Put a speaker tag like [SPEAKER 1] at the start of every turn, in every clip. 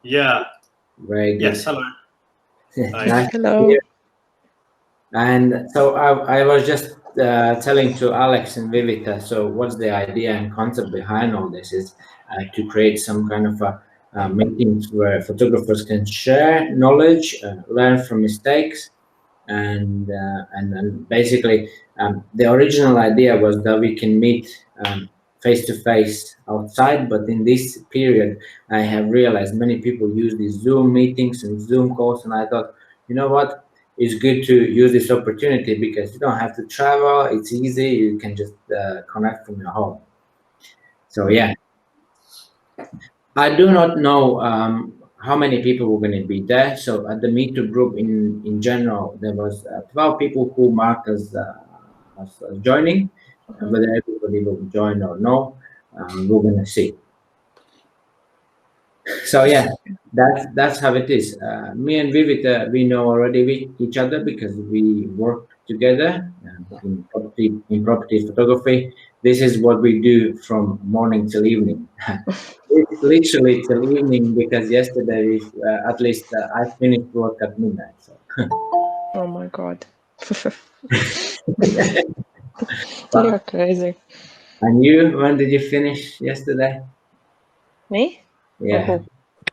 [SPEAKER 1] Yeah.
[SPEAKER 2] Very good.
[SPEAKER 1] Yes. Hello. Hi.
[SPEAKER 2] Nice to
[SPEAKER 3] Hello.
[SPEAKER 2] hear. And so I was just telling to Alex and Vivita, so what's the idea and concept behind all this is to create some kind of meetings where photographers can share knowledge, learn from mistakes, and basically the original idea was that we can meet face to face outside, but in this period I have realized many people use these Zoom meetings and Zoom calls, and I thought, you know what, it's good to use this opportunity because you don't have to travel, it's easy, you can just connect from your home. So yeah, I do not know how many people were going to be there. So at the Meetup group in general, there was 12 people who marked as joining. Whether everybody will join or no, we're going to see. So yeah, that's how it is. Me and Vivita, we know already each other because we work together in property photography. This is what we do from morning till evening. It's literally till evening because yesterday, at least I finished work at midnight. So.
[SPEAKER 3] Oh my God.
[SPEAKER 2] But,
[SPEAKER 3] You're crazy.
[SPEAKER 2] and you, when did you finish yesterday?
[SPEAKER 3] Me?
[SPEAKER 2] Yeah,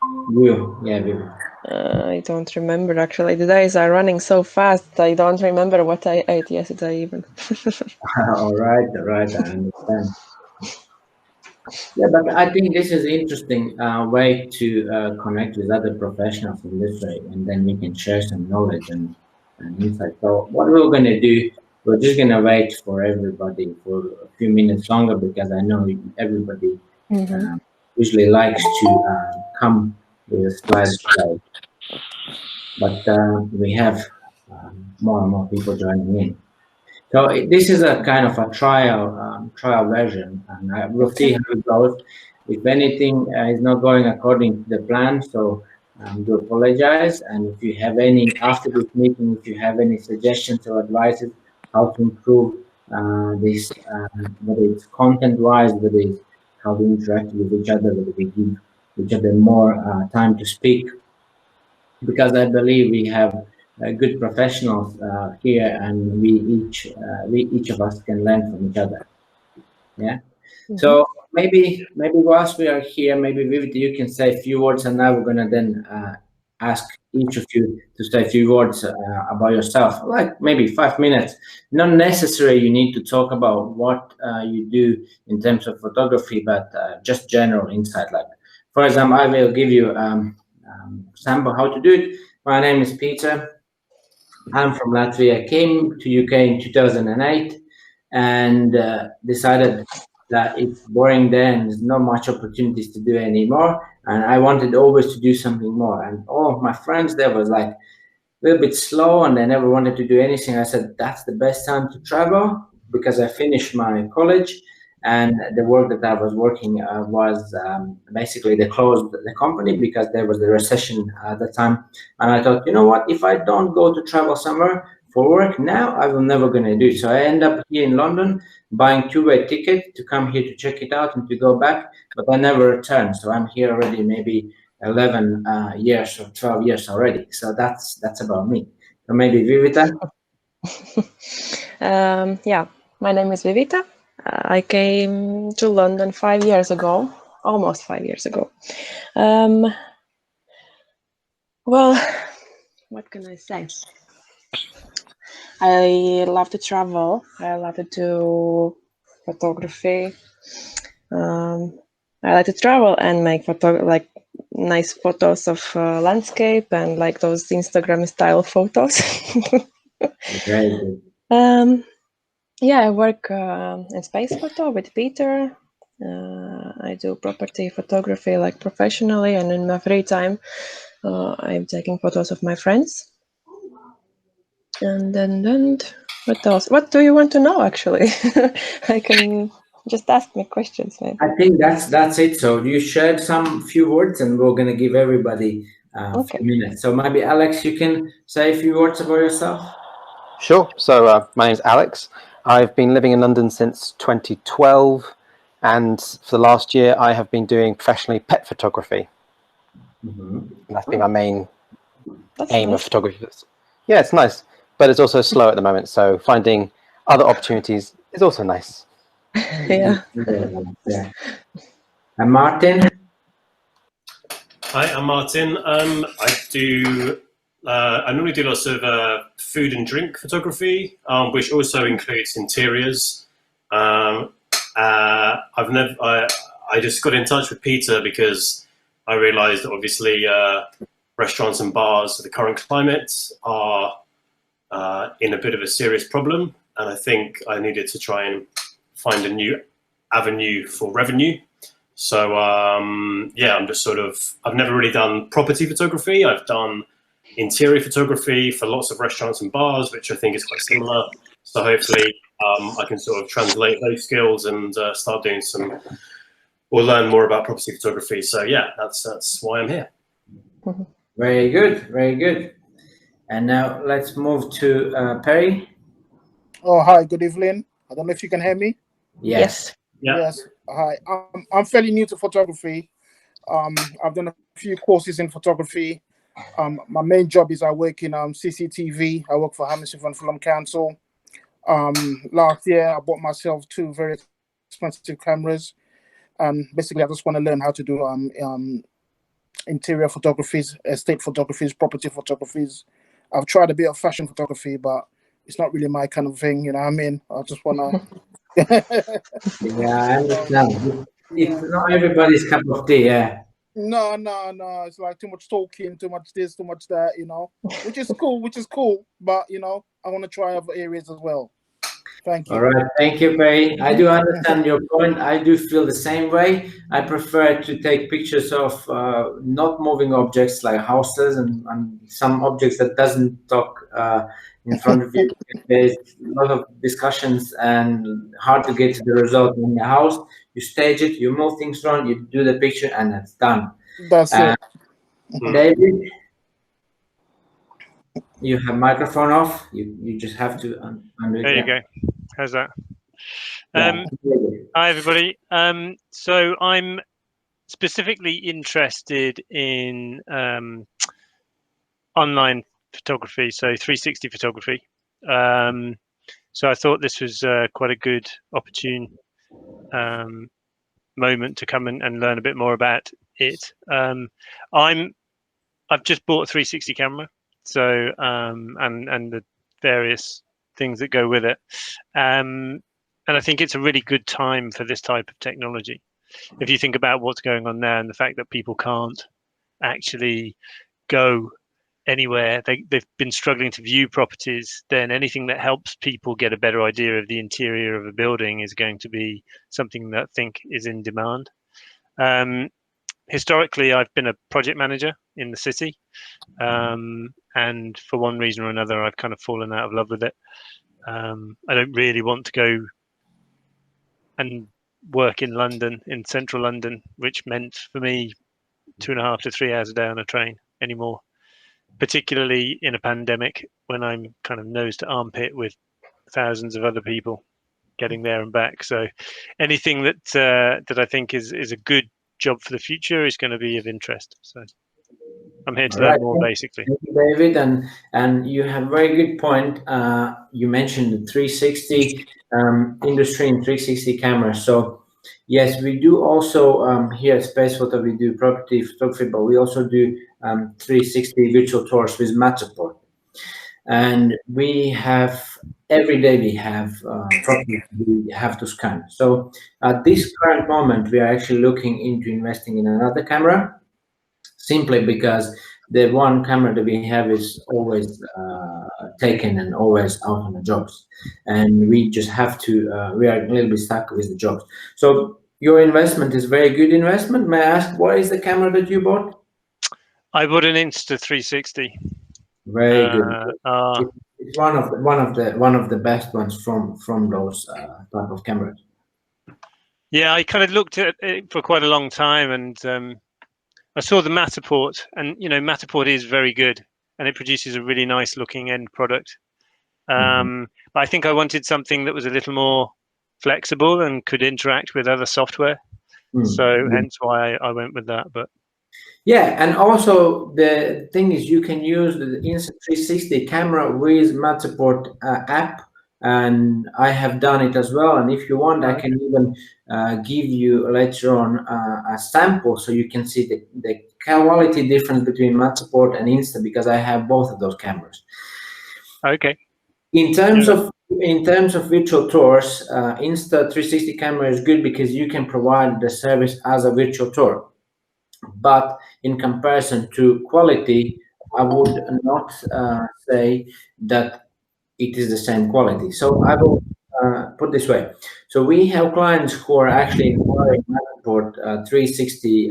[SPEAKER 3] Oh,
[SPEAKER 2] you, yeah, Vivi.
[SPEAKER 3] I don't remember actually. The days are running so fast. I don't remember what I ate yesterday even.
[SPEAKER 2] All right, I understand. Yeah, but I think this is interesting way to connect with other professionals in this way, and then we can share some knowledge and insight. So what we're going to do, we're just going to wait for everybody for a few minutes longer because I know everybody usually likes to come with a slideshow, but we have more and more people joining in. So this is a kind of a trial version, and we'll see how it goes. If anything is not going according to the plan, so do apologize. And if you have any after this meeting, if you have any suggestions or advices how to improve this, whether it's content-wise, whether it's how we interact with each other, whether we give each other more time to speak, because I believe we have good professionals here, and we each of us can learn from each other. Yeah. So maybe whilst we are here, maybe Vivid, you can say a few words, and now we're gonna then ask each of you to say a few words about yourself, like maybe 5 minutes. Not necessary you need to talk about what you do in terms of photography, but just general insight. Like, for example, I will give you sample how to do it. My name is Peter. I'm from Latvia. I came to UK in 2008 and decided that it's boring there and there's not much opportunities to do anymore. And I wanted always to do something more. And all of my friends there was like a little bit slow and they never wanted to do anything. I said, that's the best time to travel because I finished my college and the work that I was working was basically they closed the company because there was the recession at the time. And I thought, you know what, if I don't go to travel somewhere for work now, I will never going to do it. So I end up here in London buying two-way ticket to come here to check it out and to go back, but I never returned. So I'm here already maybe 11 years or 12 years already. So that's about me. So maybe Vivita.
[SPEAKER 3] Yeah, my name is Vivita. I came to London 5 years ago, almost 5 years ago. Well, what can I say? I love to travel. I love to do photography. I like to travel and make like nice photos of landscape and like those Instagram style photos.
[SPEAKER 2] Very good.
[SPEAKER 3] Yeah, I work in SpacePhoto with Peter. I do property photography like professionally, and in my free time, I'm taking photos of my friends. And then what else? What do you want to know? Actually, I can just ask me questions, maybe.
[SPEAKER 2] I think that's it. So you shared some few words, and we're gonna give everybody a few minutes. So maybe Alex, you can say a few words about yourself.
[SPEAKER 4] Sure. So my name's Alex. I've been living in London since 2012, and for the last year, I have been doing professionally pet photography.
[SPEAKER 2] Mhm.
[SPEAKER 4] And that's been my main
[SPEAKER 3] That's
[SPEAKER 4] aim of
[SPEAKER 3] nice.
[SPEAKER 4] photography. Yeah, it's nice, but it's also slow at the moment. So finding other opportunities is also nice.
[SPEAKER 3] Yeah.
[SPEAKER 2] Yeah. And Martin?
[SPEAKER 1] Hi, I'm Martin. I normally do lots of food and drink photography, which also includes interiors. I just got in touch with Peter because I realised that obviously restaurants and bars, the current climate, are in a bit of a serious problem, and I think I needed to try and find a new avenue for revenue. So yeah, I've never really done property photography. I've done interior photography for lots of restaurants and bars, which I think is quite similar. So hopefully I can sort of translate those skills and start doing or learn more about property photography. So yeah, that's why I'm here.
[SPEAKER 2] Very good, very good. And now let's move to Perry.
[SPEAKER 5] Oh, hi, good evening. I don't know if you can hear me.
[SPEAKER 2] Yes.
[SPEAKER 1] Yeah.
[SPEAKER 5] Yes. Hi. I'm fairly new to photography. I've done a few courses in photography. My main job is I work in CCTV. I work for Hammersmith and Fulham Council. Last year I bought myself 2 very expensive cameras. Basically, I just want to learn how to do interior photographies, estate photographies, property photographies. I've tried a bit of fashion photography, but it's not really my kind of thing. You know what I mean? I just want to.
[SPEAKER 2] Yeah, I understand. It's
[SPEAKER 5] Yeah.
[SPEAKER 2] not everybody's cup of tea, yeah.
[SPEAKER 5] No. It's like too much talking, too much this, too much that, which is cool. But, I want to try other areas as well. Thank you.
[SPEAKER 2] All right, thank you, Perry. I do understand your point. I do feel the same way. I prefer to take pictures of not moving objects like houses and some objects that doesn't talk in front of you. There's a lot of discussions and hard to get to the result in the house. You stage it, you move things around, you do the picture, and it's done.
[SPEAKER 5] That's it.
[SPEAKER 2] David, you have microphone off. You just have to
[SPEAKER 6] There you go. How's that?
[SPEAKER 2] Yeah.
[SPEAKER 6] Hi, everybody. So I'm specifically interested in online photography, so 360 photography. So I thought this was quite a good opportune moment to come and learn a bit more about it. I've just bought a 360 camera, so and the various things that go with it. And I think it's a really good time for this type of technology. If you think about what's going on now and the fact that people can't actually go anywhere, they've been struggling to view properties, then anything that helps people get a better idea of the interior of a building is going to be something that I think is in demand. Historically, I've been a project manager in the city. And for one reason or another, I've kind of fallen out of love with it. I don't really want to go and work in London, in central London, which meant for me 2.5 to 3 hours a day on a train anymore, particularly in a pandemic when I'm kind of nose to armpit with thousands of other people getting there and back. So anything that I think is a good job for the future is going to be of interest. So I'm here to learn more, basically.
[SPEAKER 2] Thank you, David, and you have a very good point. You mentioned the 360 industry and 360 cameras. So yes, we do also here at SpacePhoto we do property photography, but we also do 360 virtual tours with Matterport. And we have every day we have properties we have to scan. So at this current moment, we are actually looking into investing in another camera, simply because the one camera that we have is always taken and always out on the jobs, and we just have to we are a little bit stuck with the jobs. So your investment is very good investment. May I ask, what is the camera that you bought?
[SPEAKER 6] I bought an Insta360.
[SPEAKER 2] Very good. It's one of the best ones from those type of cameras.
[SPEAKER 6] Yeah, I kind of looked at it for quite a long time, and I saw the Matterport, and Matterport is very good, and it produces a really nice looking end product. But I think I wanted something that was a little more flexible and could interact with other software. So hence why I went with that. But
[SPEAKER 2] Yeah, and also the thing is you can use the Insta360 camera with Matterport app, and I have done it as well. And if you want, I can even give you later on a sample so you can see the quality difference between Matterport and Insta, because I have both of those cameras.
[SPEAKER 6] Okay.
[SPEAKER 2] In terms of virtual tours, Insta360 camera is good because you can provide the service as a virtual tour. But in comparison to quality, I would not say that it is the same quality. So I will put this way. So we have clients who are actually inquiring Matterport 360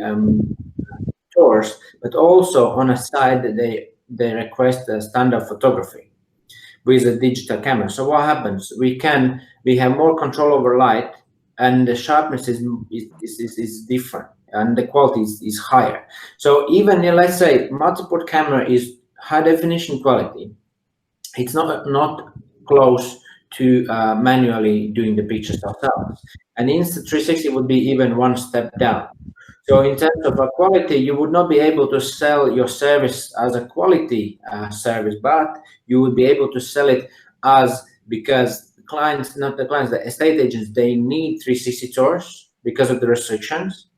[SPEAKER 2] tours, but also on a side they request a standard photography with a digital camera. So what happens? We have more control over light, and the sharpness is different, and the quality is higher. So even let's say Matterport camera is high definition quality, it's not close to manually doing the pictures ourselves. And Insta360 would be even one step down. So in terms of quality, you would not be able to sell your service as a quality service, but you would be able to sell it as, because clients, not the clients, the estate agents, they need 360 tours because of the restrictions.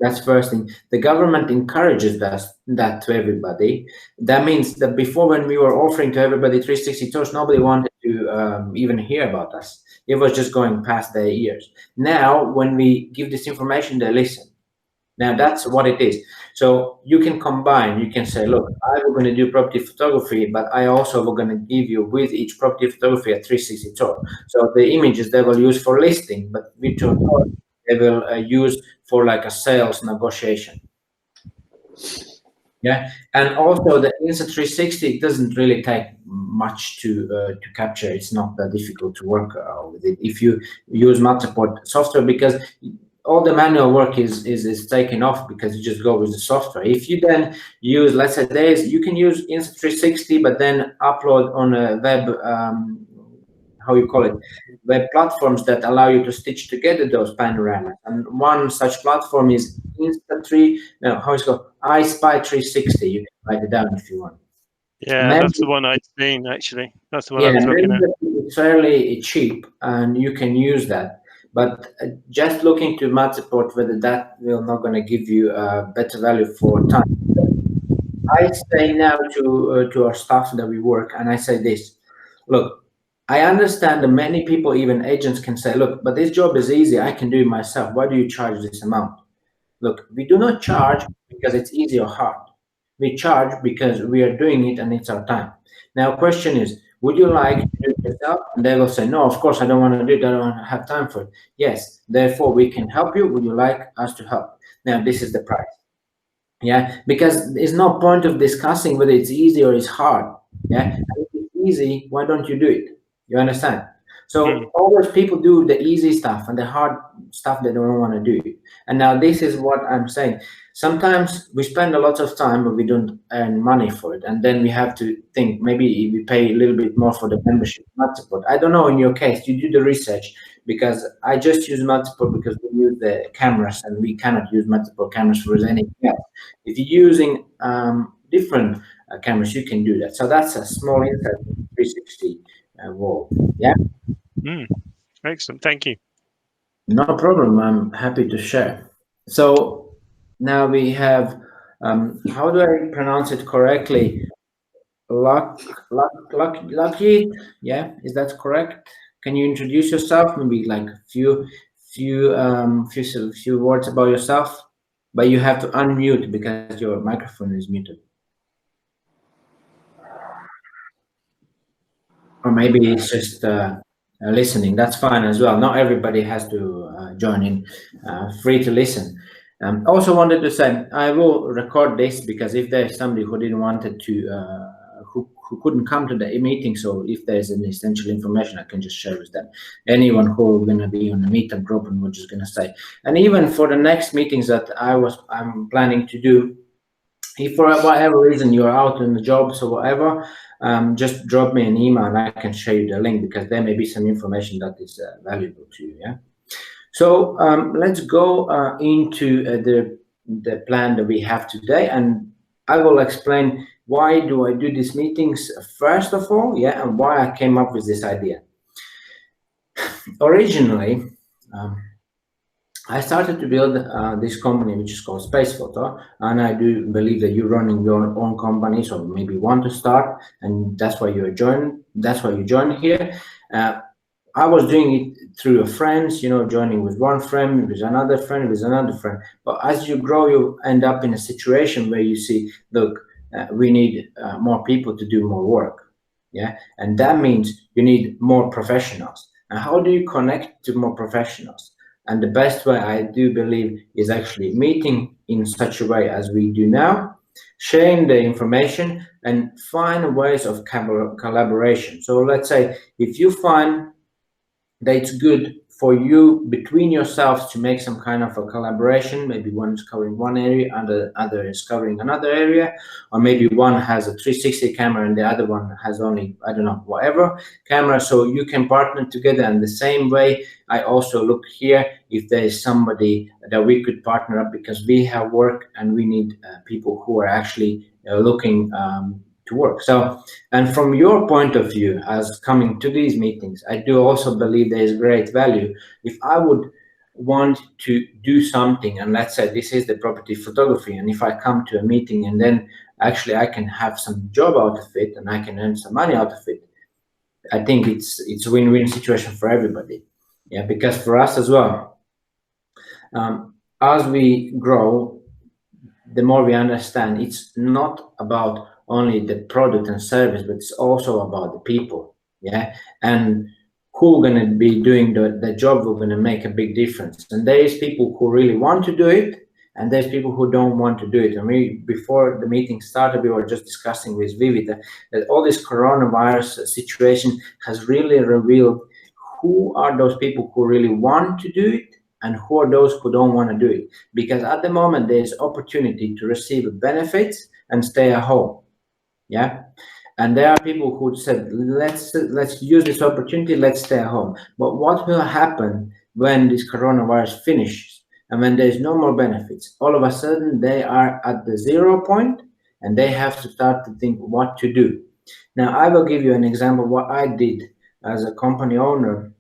[SPEAKER 2] That's first thing. The government encourages that to everybody. That means that before, when we were offering to everybody 360 tours, nobody wanted to even hear about us. It was just going past their ears. Now, when we give this information, they listen. Now that's what it is. So you can combine, you can say, look, I'm going to do property photography, but I also am going to give you with each property photography a 360 tour. So the images they will use for listing, but virtual tour they will use for like a sales negotiation. Yeah, and also the Insta360 doesn't really take much to capture. It's not that difficult to work with it if you use Matterport software, because all the manual work is taken off, because you just go with the software. If you then use, let's say you can use Insta360, but then upload on a web, how you call it, web platforms that allow you to stitch together those panoramas. And one such platform is iSpy360. You can write it down if you want.
[SPEAKER 6] Yeah, that's the one I'd seen actually. That's the one I was looking at.
[SPEAKER 2] It's fairly cheap, and you can use that. But just looking to Matterport, whether that will not going to give you a better value for time. I say now to our staff that we work, and I say this: look, I understand that many people, even agents, can say, look, but this job is easy. I can do it myself. Why do you charge this amount? Look, we do not charge because it's easy or hard. We charge because we are doing it and it's our time. Now, question is, would you like to do it yourself? And they will say, no, of course, I don't want to do it. I don't have time for it. Yes, therefore, we can help you. Would you like us to help? Now, this is the price. Yeah, because there's no point of discussing whether it's easy or it's hard. Yeah, and if it's easy, why don't you do it? You understand? So always people do the easy stuff, and the hard stuff they don't want to do. And now this is what I'm saying. Sometimes we spend a lot of time, but we don't earn money for it. And then we have to think, maybe we pay a little bit more for the membership, Matterport. I don't know in your case, you do the research, because I just use Matterport because we use the cameras, and we cannot use Matterport cameras for anything else. If you're using different cameras, you can do that. So that's a small insight in 360 world. Yeah.
[SPEAKER 6] Excellent. Thank you.
[SPEAKER 2] No problem. I'm happy to share. So now we have, how do I pronounce it correctly? Lucky. Yeah, is that correct? Can you introduce yourself? Maybe like a few words about yourself, but you have to unmute because your microphone is muted. Or maybe it's just listening. That's fine as well. Not everybody has to join in. Free to listen. Also wanted to say, I will record this, because if there's somebody who didn't want it to, who couldn't come to the meeting, so if there's any essential information, I can just share with them. Anyone who's going to be on the Meetup group, and we're just going to say. And even for the next meetings that I'm planning to do, if for whatever reason you're out on the jobs or whatever, just drop me an email and I can share you the link, because there may be some information that is valuable to you. Yeah. So let's go into the the plan that we have today, and I will explain why do I do these meetings first of all, yeah, and why I came up with this idea. Originally, I started to build this company, which is called SpacePhoto, and I do believe that you're running your own company, so maybe want to start, and that's why you join. That's why you join here. I was doing it through your friends, you know, joining with one friend, with another friend, with another friend. But as you grow, you end up in a situation where you see, look, we need more people to do more work, yeah, and that means you need more professionals. And how do you connect to more professionals? And the best way, I do believe, is actually meeting in such a way as we do now, sharing the information and find ways of collaboration. So let's say if you find that it's good for you between yourselves to make some kind of a collaboration, maybe one is covering one area and the other is covering another area, or maybe one has a 360 camera and the other one has only, I don't know, whatever camera, so you can partner together. And the same way, I also look here if there is somebody that we could partner up, because we have work and we need people who are actually looking to work. So, and from your point of view as coming to these meetings, I do also believe there is great value. If I would want to do something, and let's say this is the property photography, and if I come to a meeting and then actually I can have some job out of it and I can earn some money out of it, I think it's a win-win situation for everybody. Yeah, because for us as well, as we grow, the more we understand it's not about only the product and service, but it's also about the people, yeah, and who are going to be doing the job who are going to make a big difference. And there is people who really want to do it, and there's people who don't want to do it. And we, before the meeting started, we were just discussing with Vivi that all this coronavirus situation has really revealed who are those people who really want to do it and who are those who don't want to do it. Because at the moment, there's opportunity to receive benefits and stay at home. Yeah, and there are people who said, let's use this opportunity, let's stay at home. But what will happen when this coronavirus finishes and when there's no more benefits? All of a sudden, they are at the 0 point and they have to start to think what to do. Now, I will give you an example what I did as a company owner.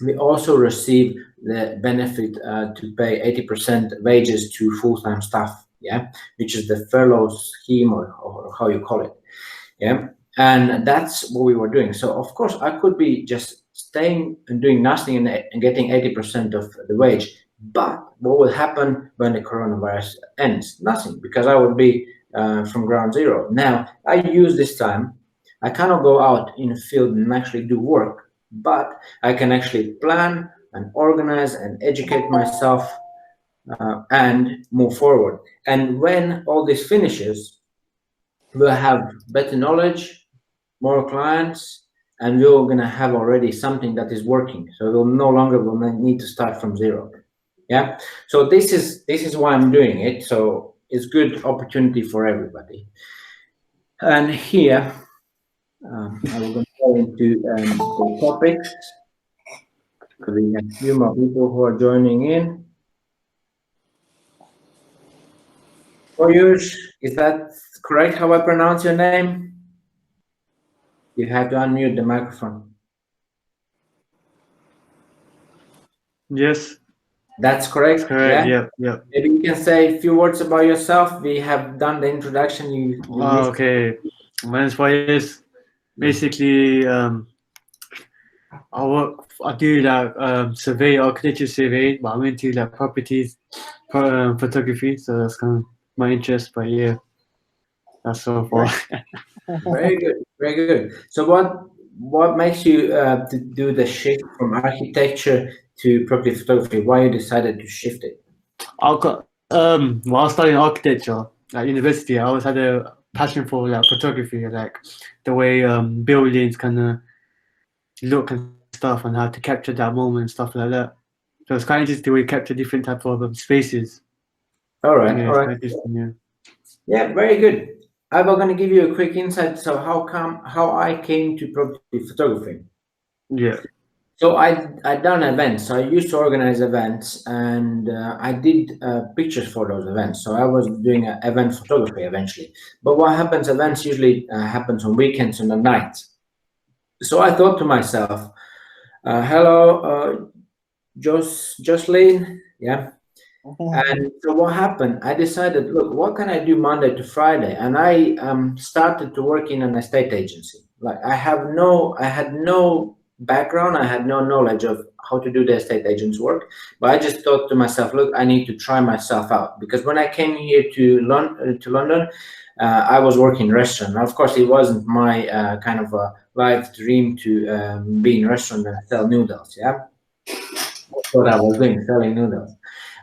[SPEAKER 2] We also received the benefit to pay 80% wages to full-time staff, yeah, which is the furlough scheme or how you call it, yeah, and that's what we were doing. So of course I could be just staying and doing nothing and getting 80% of the wage, but what will happen when the coronavirus ends? Nothing, because I would be from ground zero. Now I use this time, I cannot go out in the field and actually do work, but I can actually plan and organize and educate myself and move forward. And when all this finishes, we'll have better knowledge, more clients, and we're going to have already something that is working. So we'll no longer will need to start from zero. Yeah. So this is why I'm doing it. So it's good opportunity for everybody. And here, I will go into the topics. We have a few more people who are joining in. Oyush, is that correct how I pronounce your name? You have to unmute the microphone.
[SPEAKER 7] Yes.
[SPEAKER 2] That's correct.
[SPEAKER 7] That's correct.
[SPEAKER 2] Yeah?
[SPEAKER 7] Yeah.
[SPEAKER 2] Maybe you can say a few words about yourself. We have done the introduction. You
[SPEAKER 7] Okay. My name is Faiz. Basically, I do like survey, architecture survey, but I'm into like properties, photography. So that's kind of my interest. But yeah, that's so far.
[SPEAKER 2] Very good, very good. So what makes you to do the shift from architecture to property photography? Why you decided to shift it?
[SPEAKER 7] I got while I was studying architecture at university, I always had a passion for like photography, like the way buildings kind of look and stuff, and how to capture that moment and stuff like that. So it's kind of just the way you capture different type of spaces.
[SPEAKER 2] All right,
[SPEAKER 7] Yeah,
[SPEAKER 2] all right.
[SPEAKER 7] yeah.
[SPEAKER 2] Yeah, very good. I'm going to give you a quick insight. So how I came to property photography?
[SPEAKER 7] Yeah.
[SPEAKER 2] So I done events. So I used to organize events, and I did pictures for those events. So I was doing event photography eventually. But what happens? Events usually happens on weekends and at night. So I thought to myself, "Hello, Jocelyn, yeah." And so what happened? I decided, look, what can I do Monday to Friday? And I started to work in an estate agency. Like I had no background, I had no knowledge of how to do the estate agent's work. But I just thought to myself, look, I need to try myself out, because when I came here to London, I was working in a restaurant. Now, of course, it wasn't my kind of a life dream to be in a restaurant and sell noodles. Yeah, that's what I was doing, selling noodles.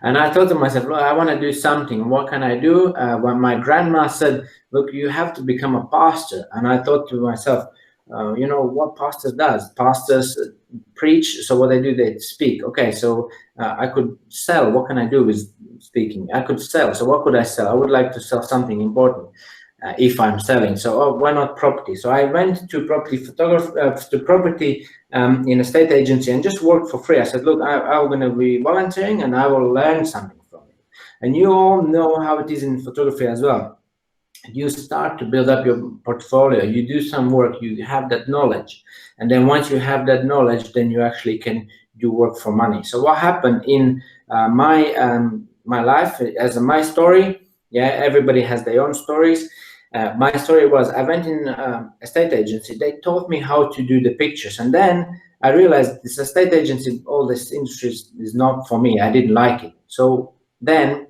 [SPEAKER 2] And I thought to myself, look, I want to do something. What can I do? When my grandma said, look, you have to become a pastor. And I thought to myself, you know, what pastors does? Pastors preach. So what they do, they speak. Okay, so I could sell. What can I do with speaking? I could sell. So what could I sell? I would like to sell something important. If I'm selling, so why not property? So I went to property photography, in a state agency and just worked for free. I said, look, I'm going to be volunteering and I will learn something from it. And you all know how it is in photography as well. You start to build up your portfolio, you do some work, you have that knowledge, and then once you have that knowledge, then you actually can do work for money. So what happened in my life, as my story, yeah, everybody has their own stories. My story was, I went in a estate agency. They taught me how to do the pictures, and then I realized this estate agency, all this industry is not for me. I didn't like it. So then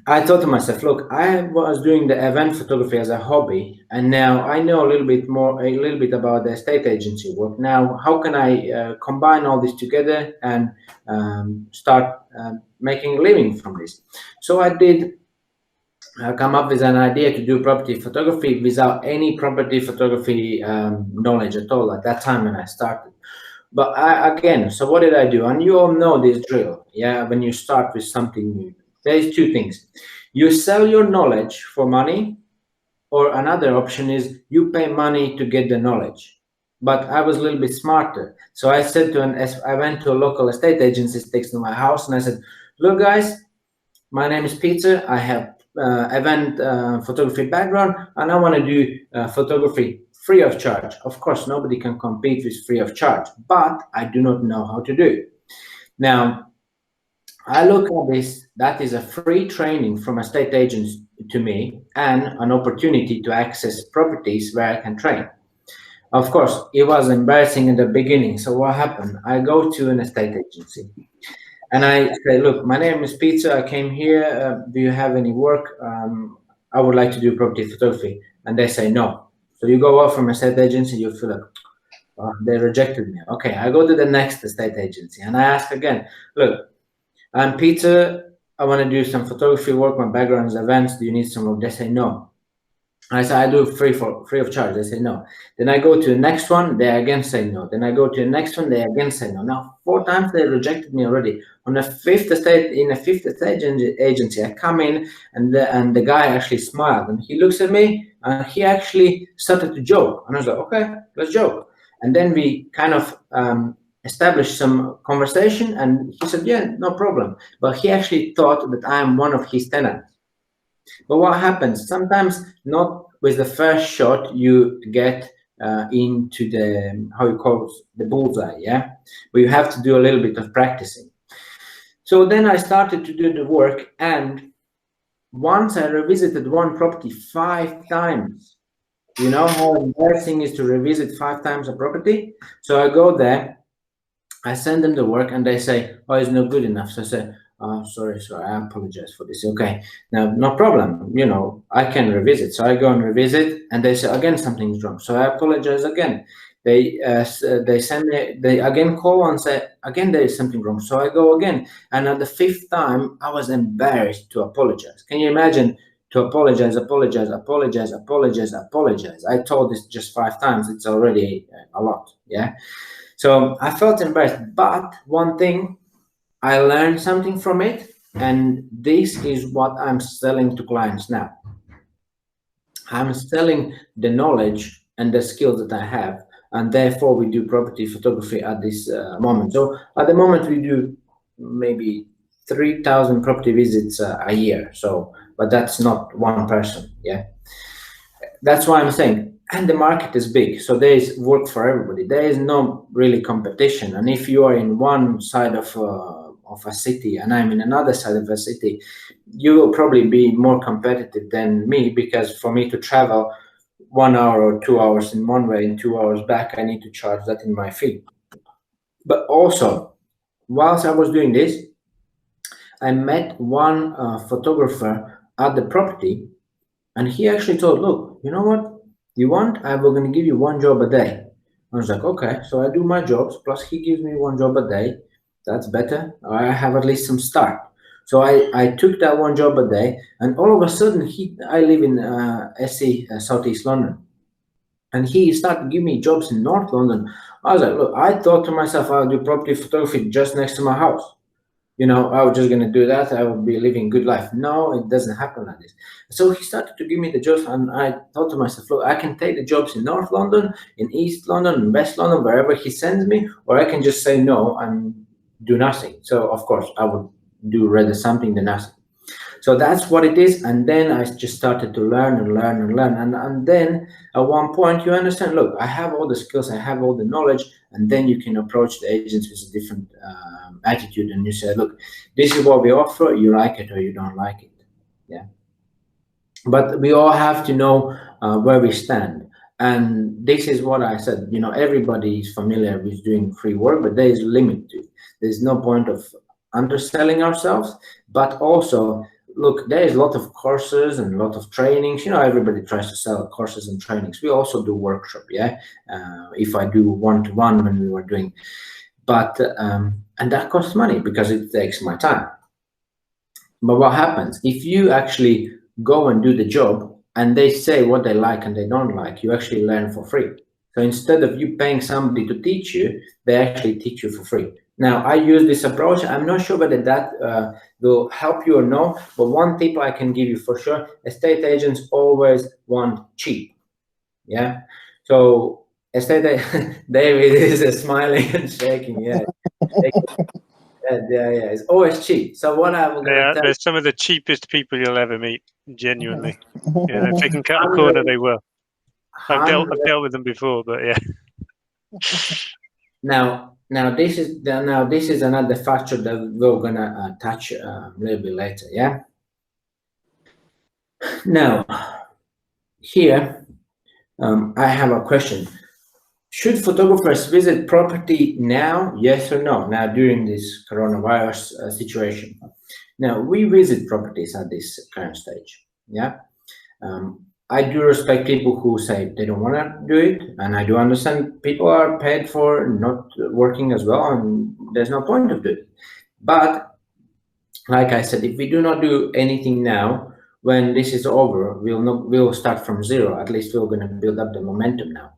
[SPEAKER 2] I thought to myself, look, I was doing the event photography as a hobby, and now I know a little bit about the estate agency work. Now, how can I combine all this together and start making a living from this? So I did come up with an idea to do property photography without any property photography knowledge at all at that time when I started. But again, so what did I do? And you all know this drill, yeah? When you start with something new, there's two things. You sell your knowledge for money, or another option is you pay money to get the knowledge. But I was a little bit smarter. So I said I went to a local estate agency next to my house, and I said, look, guys, my name is Peter. I have event photography background, and I want to do photography free of charge. Of course, nobody can compete with free of charge, but I do not know how to do it. Now, I look at this, that is a free training from estate agents to me, and an opportunity to access properties where I can train. Of course, it was embarrassing in the beginning. So what happened? I go to an estate agency. And I say, look, my name is Peter. I came here. Do you have any work? I would like to do property photography. And they say no. So you go out from a estate agency, you feel like, they rejected me. Okay, I go to the next estate agency and I ask again, look, I'm Peter. I want to do some photography work. My background is events. Do you need some work? They say no. I say, I do free of charge. They say no. Then I go to the next one. They again say no. Then I go to the next one. They again say no. Now 4 times they rejected me already. On the fifth estate agency, I come in, and the guy actually smiled, and he looks at me, and he actually started to joke. And I was like, okay, let's joke. And then we kind of established some conversation, and he said, yeah, no problem. But he actually thought that I am one of his tenants. But what happens? Sometimes not with the first shot you get into the, how you call it, the bullseye, yeah? But you have to do a little bit of practicing. So then I started to do the work, and once I revisited one property 5 times. You know how embarrassing it is to revisit 5 times a property? So I go there, I send them the work, and they say, oh, it's not good enough. So I say, oh, sorry, I apologize for this. Okay, now, no problem. You know, I can revisit. So I go and revisit, and they say, again, something's wrong. So I apologize again. They send me, they again call and say, again, there is something wrong. So I go again. And at the 5th time, I was embarrassed to apologize. Can you imagine? To apologize. I told this just 5 times. It's already a lot, yeah? So I felt embarrassed. But one thing, I learned something from it, and this is what I'm selling to clients now. I'm selling the knowledge and the skills that I have and therefore we do property photography at this moment. So at the moment we do maybe 3,000 property visits a year. So, but that's not one person. Yeah, that's why I'm saying. And the market is big, so there is work for everybody. There is no really competition. And if you are in one side of a city and I'm in another side of a city, you will probably be more competitive than me, because for me to travel 1 hour or 2 hours in one way and 2 hours back, I need to charge that in my fee. But also, whilst I was doing this, I met one photographer at the property, and he actually told, look, you know what? You want? I'm going to give you one job a day. I was like, okay. So I do my jobs, plus he gives me one job a day. That's better. I have at least some start. So I took that one job a day, and all of a sudden, I live in SE, Southeast London, and he started giving me jobs in North London. I was like, look, I thought to myself, I'll do property photography just next to my house. You know, I was just going to do that. I would be living a good life. No, it doesn't happen like this. So he started to give me the jobs, and I thought to myself, look, I can take the jobs in North London, in East London, in West London, wherever he sends me, or I can just say no and do nothing. So, of course, I would do rather something than nothing. So that's what it is. And then I just started to learn and learn and learn. And then at one point you understand, look, I have all the skills, I have all the knowledge, and then you can approach the agents with a different attitude, and you say, look, this is what we offer, you like it or you don't like it. Yeah. But we all have to know where we stand. And this is what I said, you know, everybody is familiar with doing free work, but there is a limit to it. There's no point of underselling ourselves, but also, look, there is a lot of courses and a lot of trainings. You know, everybody tries to sell courses and trainings. We also do workshop, yeah. If I do one-to-one when we were doing, but and that costs money because it takes my time. But what happens if you actually go and do the job and they say what they like and they don't like? You actually learn for free. So instead of you paying somebody to teach you, they actually teach you for free. Now, I use this approach. I'm not sure whether that will help you or no, but one tip I can give you for sure: estate agents always want cheap. Yeah. So estate David is smiling and shaking. Yeah. Yeah, it's always cheap. So what I'm going to tell,
[SPEAKER 6] they're some of the cheapest people you'll ever meet. Genuinely, yeah. If they can cut a corner, they will. I've dealt with them before, but yeah.
[SPEAKER 2] Now this is another factor that we're gonna touch a little bit later. Yeah. Now, here I have a question. Should photographers visit property now? Yes or no? Now, during this coronavirus situation. Now, we visit properties at this current stage. Yeah. I do respect people who say they don't want to do it, and I do understand people are paid for not working as well, and there's no point of doing it. But like I said, if we do not do anything now, when this is over, we'll start from zero. At least we're going to build up the momentum now,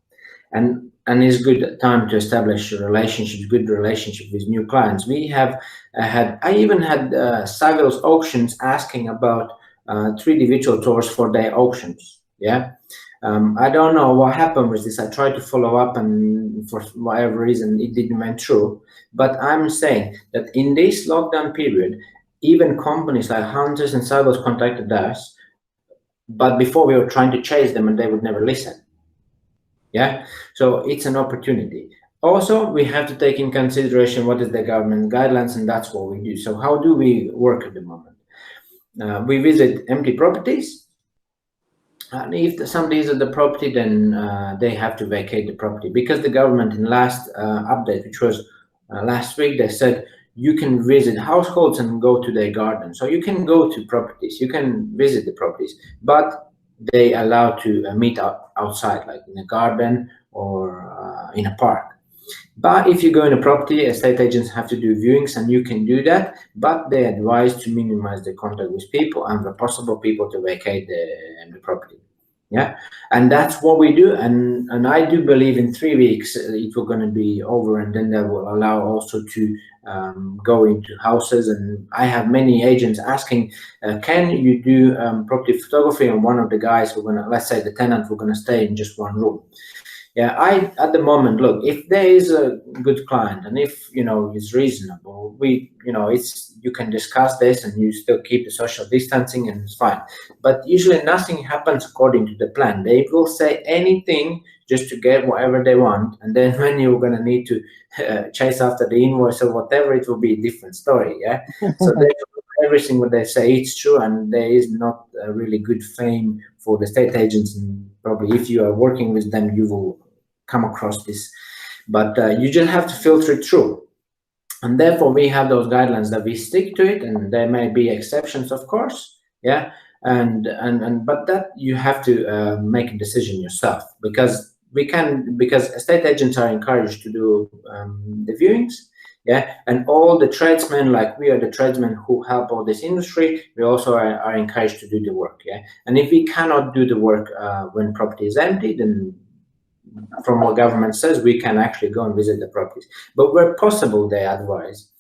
[SPEAKER 2] and it's good time to establish relationships, good relationship with new clients. We have I even had Savills Auctions asking about 3D virtual tours for their auctions. Yeah. I don't know what happened with this. I tried to follow up, and for whatever reason it didn't went through. But I'm saying that in this lockdown period, even companies like Hunters and Savills contacted us, but before we were trying to chase them and they would never listen. Yeah, so it's an opportunity. Also, we have to take in consideration what is the government guidelines, and that's what we do. So how do we work at the moment? We visit empty properties. And if somebody is at the property, then they have to vacate the property, because the government in last update, which was last week, they said you can visit households and go to their garden. So you can go to properties, you can visit the properties, but they allow to meet outside, like in a garden or in a park. But if you go in a property, estate agents have to do viewings, and you can do that, but they advise to minimize the contact with people and the possible people to vacate the property. Yeah, and that's what we do, and I do believe in 3 weeks it will going to be over, and then they will allow also to go into houses. And I have many agents asking, can you do property photography? And one of the guys, we're gonna, let's say the tenant, we're going to stay in just one room. Yeah, at the moment, look, if there is a good client and if, you know, it's reasonable, you can discuss this and you still keep the social distancing and it's fine. But usually nothing happens according to the plan. They will say anything just to get whatever they want, and then when you're going to need to chase after the invoice or whatever, it will be a different story. Yeah. So everything what they say it's true, and there is not a really good fame for the estate agents, and probably if you are working with them you will come across this, but you just have to filter it through. And therefore we have those guidelines that we stick to it, and there may be exceptions, of course. Yeah. But that you have to make a decision yourself, because estate agents are encouraged to do the viewings. Yeah, and all the tradesmen, like we are the tradesmen who help all this industry, we also are encouraged to do the work. Yeah, and if we cannot do the work when property is empty, then from what government says, we can actually go and visit the properties. But where possible, they advise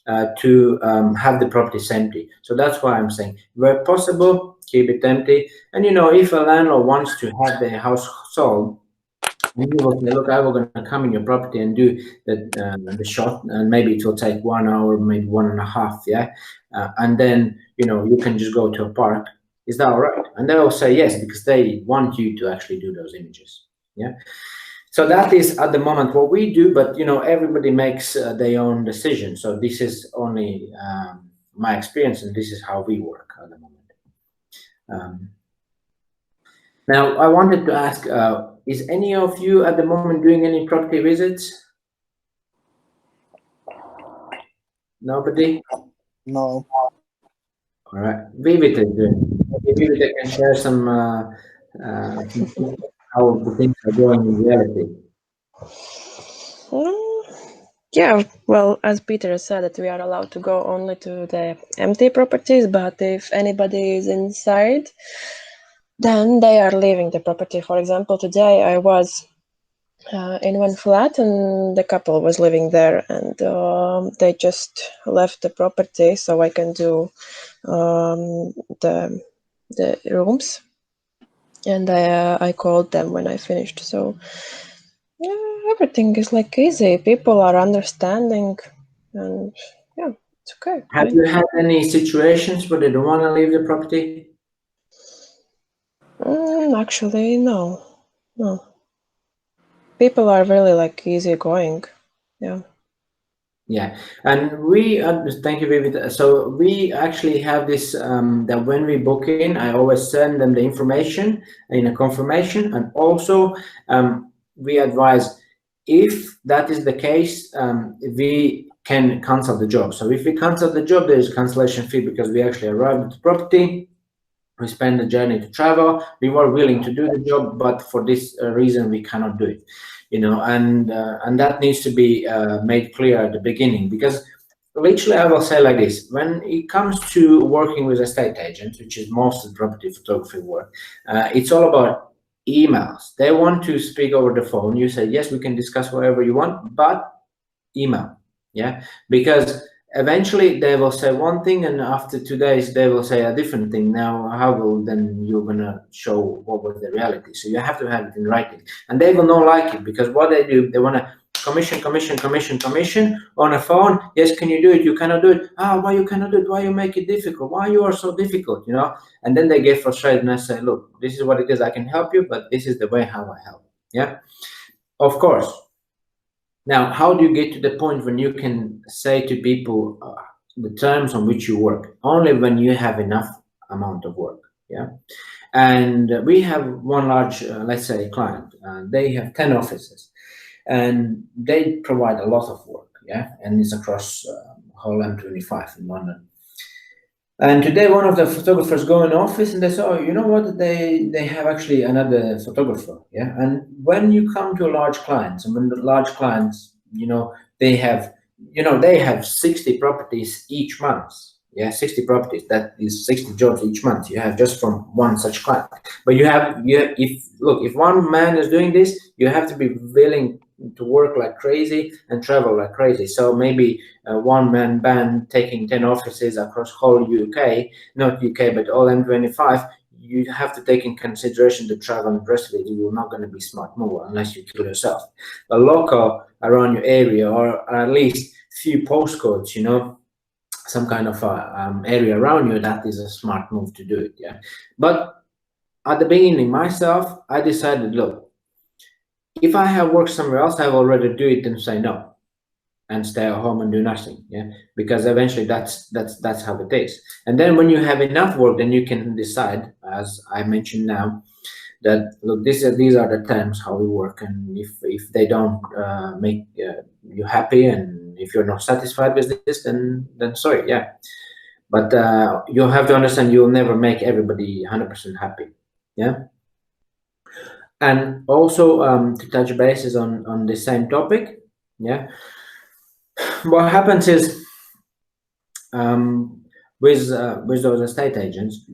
[SPEAKER 2] to have the properties empty. So that's why I'm saying, where possible, keep it empty. And, you know, if a landlord wants to have their house sold, you will say, look, I will going to come in your property and do the shot, and maybe it will take 1 hour, maybe 1.5. Yeah, and then, you know, you can just go to a park. Is that all right? And they will say yes, because they want you to actually do those images. Yeah. So that is at the moment what we do, but, you know, everybody makes their own decision. So this is only my experience, and this is how we work at the moment. Now, I wanted to ask, is any of you at the moment doing any property visits? Nobody?
[SPEAKER 5] No.
[SPEAKER 2] All right. Vivita is doing. Maybe Vivita can share some how the things are going in reality.
[SPEAKER 3] Yeah, well, as Peter said, that we are allowed to go only to the empty properties, but if anybody is inside, then they are leaving the property. For example, today I was in one flat and the couple was living there, and they just left the property so I can do the rooms, and I called them when I finished. So yeah, everything is like easy. People are understanding, and yeah, it's okay.
[SPEAKER 2] Have you had any situations where they don't want to leave the property?
[SPEAKER 3] Actually, no. People are really like easygoing. Yeah.
[SPEAKER 2] Yeah, and we thank you, Vivid. So we actually have this that when we book in, I always send them the information in a confirmation, and also we advise, if that is the case, we can cancel the job. So if we cancel the job, there is a cancellation fee, because we actually arrived at the property, we spend the journey to travel, we were willing to do the job, but for this reason we cannot do it, you know, and that needs to be made clear at the beginning, because literally I will say like this: when it comes to working with estate agents, which is most of the property photography work, it's all about emails. They want to speak over the phone. You say yes, we can discuss whatever you want, but email. Yeah, because eventually they will say one thing, and after 2 days they will say a different thing. Now how will then you're gonna show what was the reality? So you have to have it in writing, and they will not like it, because what they do, they want to commission on a phone. Yes, can you do it? You cannot do it. Why you cannot do it? Why you make it difficult? Why you are so difficult, you know? And then they get frustrated, and I say, look, this is what it is, I can help you, but this is the way how I help. Yeah, of course. Now, how do you get to the point when you can say to people the terms on which you work? Only when you have enough amount of work. Yeah, and we have one large, let's say, client. They have 10 offices, and they provide a lot of work. Yeah, and it's across whole M25 in London. And today, one of the photographers go in office, and they say, "Oh, you know what? They have actually another photographer." Yeah, and when you come to large clients, and when the large clients, you know, they have 60 properties each month. Yeah, 60 properties. That is 60 jobs each month. You have just from one such client. But if one man is doing this, you have to be willing to work like crazy and travel like crazy. So maybe a one-man band taking 10 offices across whole UK, not UK, but all M25, you have to take in consideration the travel and rest of it. You're not going to be smart move unless you kill yourself. A local around your area, or at least few postcodes, you know, some kind of area around you, that is a smart move to do it. Yeah, but at the beginning myself, I decided, look, if I have worked somewhere else, I will already do it and say no and stay at home and do nothing. Yeah, because eventually that's how it is. And then when you have enough work, then you can decide, as I mentioned now, that look, these are the terms how we work, and if they don't make you happy, and if you're not satisfied with this, then sorry. Yeah, but you have to understand, you'll never make everybody 100% happy. Yeah. And also to touch bases on the same topic, yeah, what happens is with those estate agents,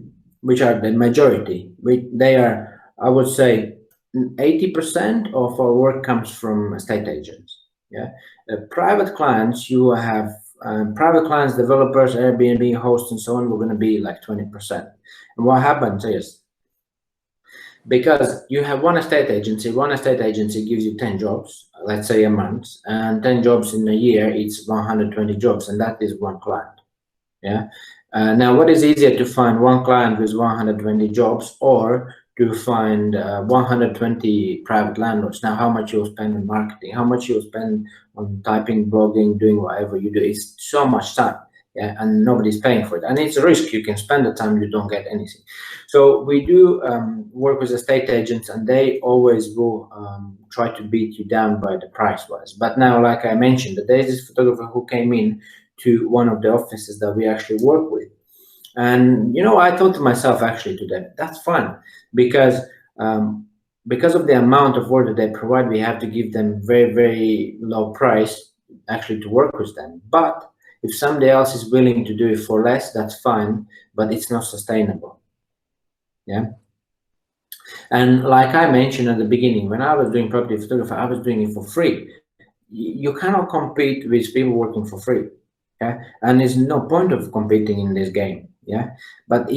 [SPEAKER 2] which are the majority, they are, I would say, 80% of our work comes from estate agents. Yeah, private clients, you have private clients, developers, Airbnb hosts, and so on. We're going to be like 20%. And what happens is, because you have one estate agency gives you 10 jobs, let's say a month, and 10 jobs in a year, it's 120 jobs, and that is one client. Yeah. Now, what is easier, to find one client with 120 jobs, or to find 120 private landlords? Now, how much you'll spend on marketing, how much you'll spend on typing, blogging, doing whatever you do, is so much time. Yeah, and nobody's paying for it, and it's a risk. You can spend the time, you don't get anything. So we do work with estate agents, and they always will try to beat you down by the price wise. But now, like I mentioned, there is this photographer who came in to one of the offices that we actually work with, and you know, I thought to myself, actually, to them, that's fine, because of the amount of work that they provide, we have to give them very, very low price actually to work with them. But if somebody else is willing to do it for less, that's fine, but it's not sustainable. Yeah. And like I mentioned at the beginning, when I was doing property photography, I was doing it for free. You cannot compete with people working for free. Yeah, and there's no point of competing in this game. Yeah, but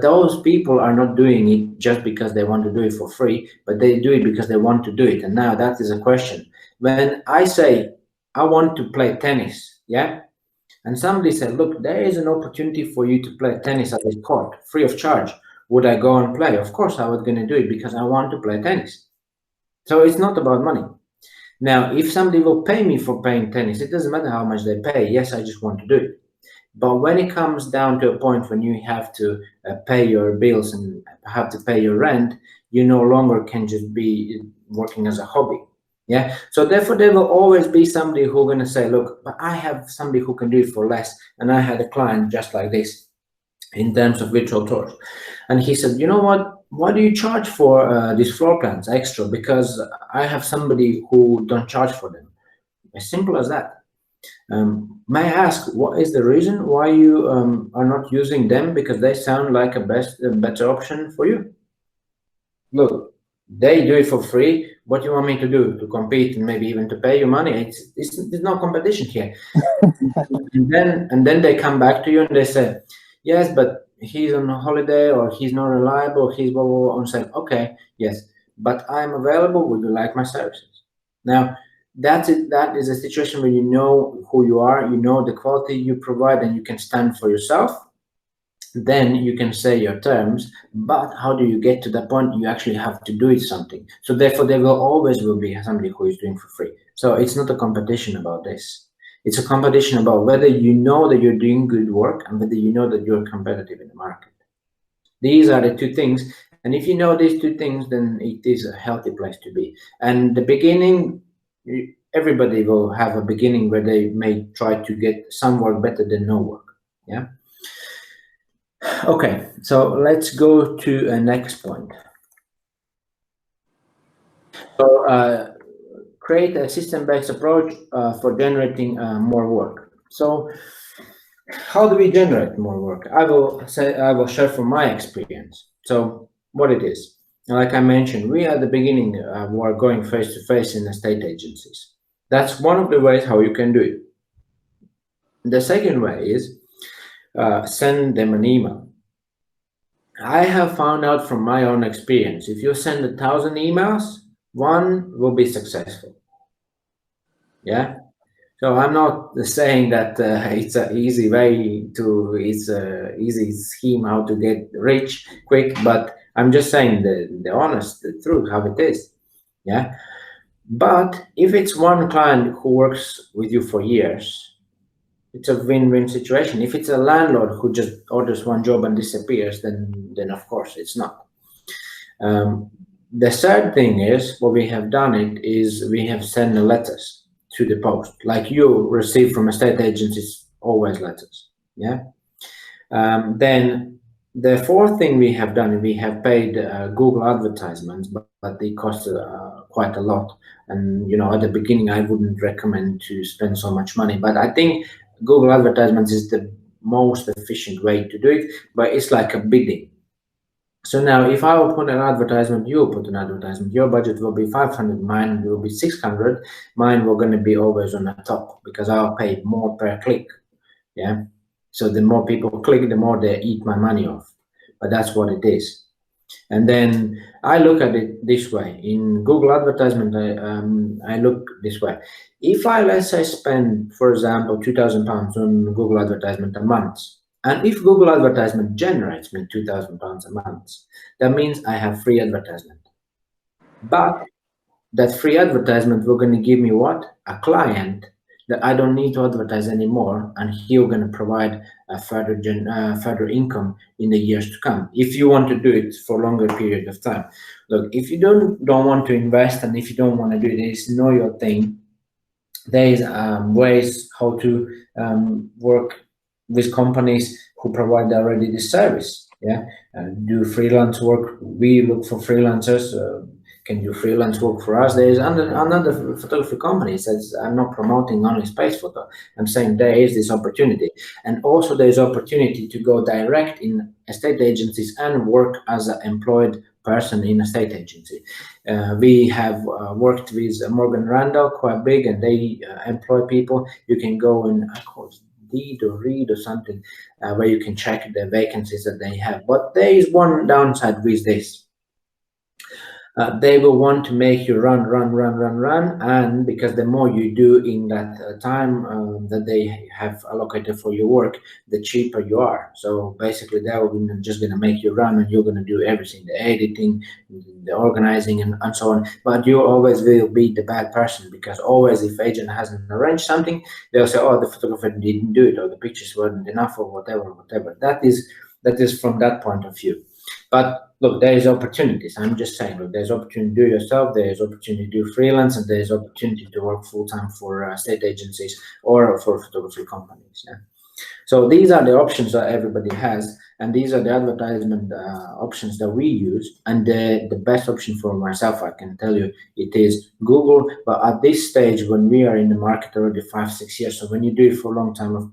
[SPEAKER 2] those people are not doing it just because they want to do it for free, but they do it because they want to do it. And now that is a question. When I say I want to play tennis, yeah, and somebody said, look, there is an opportunity for you to play tennis at this court, free of charge. Would I go and play? Of course I was going to do it, because I want to play tennis. So it's not about money. Now, if somebody will pay me for playing tennis, it doesn't matter how much they pay. Yes, I just want to do it. But when it comes down to a point when you have to pay your bills and have to pay your rent, you no longer can just be working as a hobby. Yeah, so therefore there will always be somebody who's going to say, look, but I have somebody who can do it for less. And I had a client just like this in terms of virtual tours, and he said, you know what do you charge for these floor plans extra? Because I have somebody who don't charge for them. As simple as that. May I ask, what is the reason why you are not using them? Because they sound like a better option for you. Look, they do it for free. What do you want me to do? To compete and maybe even to pay you money? There's no competition here. and then they come back to you and they say, yes, but he's on a holiday, or he's not reliable, he's blah, blah, blah. And say, okay, yes, but I'm available. Would you like my services? Now, that's it. That is a situation where you know who you are, you know the quality you provide, and you can stand for yourself. Then you can say your terms, but how do you get to the point you actually have to do it something? So therefore there will always be somebody who is doing for free. So it's not a competition about this. It's a competition about whether you know that you're doing good work and whether you know that you're competitive in the market. These are the two things. And if you know these two things, then it is a healthy place to be. And the beginning, everybody will have a beginning where they may try to get some work better than no work. Yeah. Okay, so let's go to a next point. So create a system-based approach for generating more work. So how do we generate more work? I will share from my experience. So what it is, like I mentioned, we at the beginning were going face-to-face in estate agencies. That's one of the ways how you can do it. The second way is send them an email. I have found out from my own experience, if you send 1,000 emails, one will be successful. Yeah. So I'm not saying that it's an easy way to, it's an easy scheme how to get rich quick, but I'm just saying the honest, the truth, how it is. Yeah. But if it's one client who works with you for years, it's a win-win situation. If it's a landlord who just orders one job and disappears, then of course it's not. The third thing is, what we have done it is we have sent the letters to the post, like you receive from estate agencies, always letters. Yeah. Then the fourth thing we have done, we have paid Google advertisements, but they cost quite a lot. And at the beginning, I wouldn't recommend to spend so much money, but I think Google advertisements is the most efficient way to do it. But it's like a bidding. So now, if I will put an advertisement, you put an advertisement, your budget will be 500, mine will be 600, mine will going to be always on the top because I'll pay more per click. Yeah. So the more people click, the more they eat my money off. But that's what it is. And then I look at it this way. In Google advertisement, I look this way. If I, let's say, spend, for example, £2,000 on Google advertisement a month, and if Google advertisement generates me £2,000 a month, that means I have free advertisement. But that free advertisement will going to give me what? A client that I don't need to advertise anymore, and he'll going to provide a further income in the years to come. If you want to do it for a longer period of time, look, if you don't want to invest, and if you don't want to do this, know your thing. There is ways how to work with companies who provide already this service. Yeah, do freelance work. We look for freelancers. Can do freelance work for us. There is another photography company says, I'm not promoting only SpacePhoto. I'm saying there is this opportunity, and also there is opportunity to go direct in estate agencies and work as an employed person in a state agency. We have worked with Morgan Randall, quite big, and they employ people. You can go and Deed or Read or something where you can check the vacancies that they have. But there is one downside with this. They will want to make you run, and because the more you do in that time that they have allocated for your work, the cheaper you are. So basically, they're just going to make you run, and you're going to do everything: the editing, the organizing, and so on. But you always will be the bad person, because always, if agent hasn't arranged something, they'll say, "Oh, the photographer didn't do it, or the pictures weren't enough, or whatever." That is from that point of view. But look, there is opportunities. I'm just saying, look, there's opportunity to do yourself, there's opportunity to do freelance, and there's opportunity to work full-time for state agencies or for photography companies. Yeah? So these are the options that everybody has, and these are the advertisement options that we use. And the best option for myself, I can tell you, it is Google. But at this stage, when we are in the market already 5-6 years, so when you do it for a long time,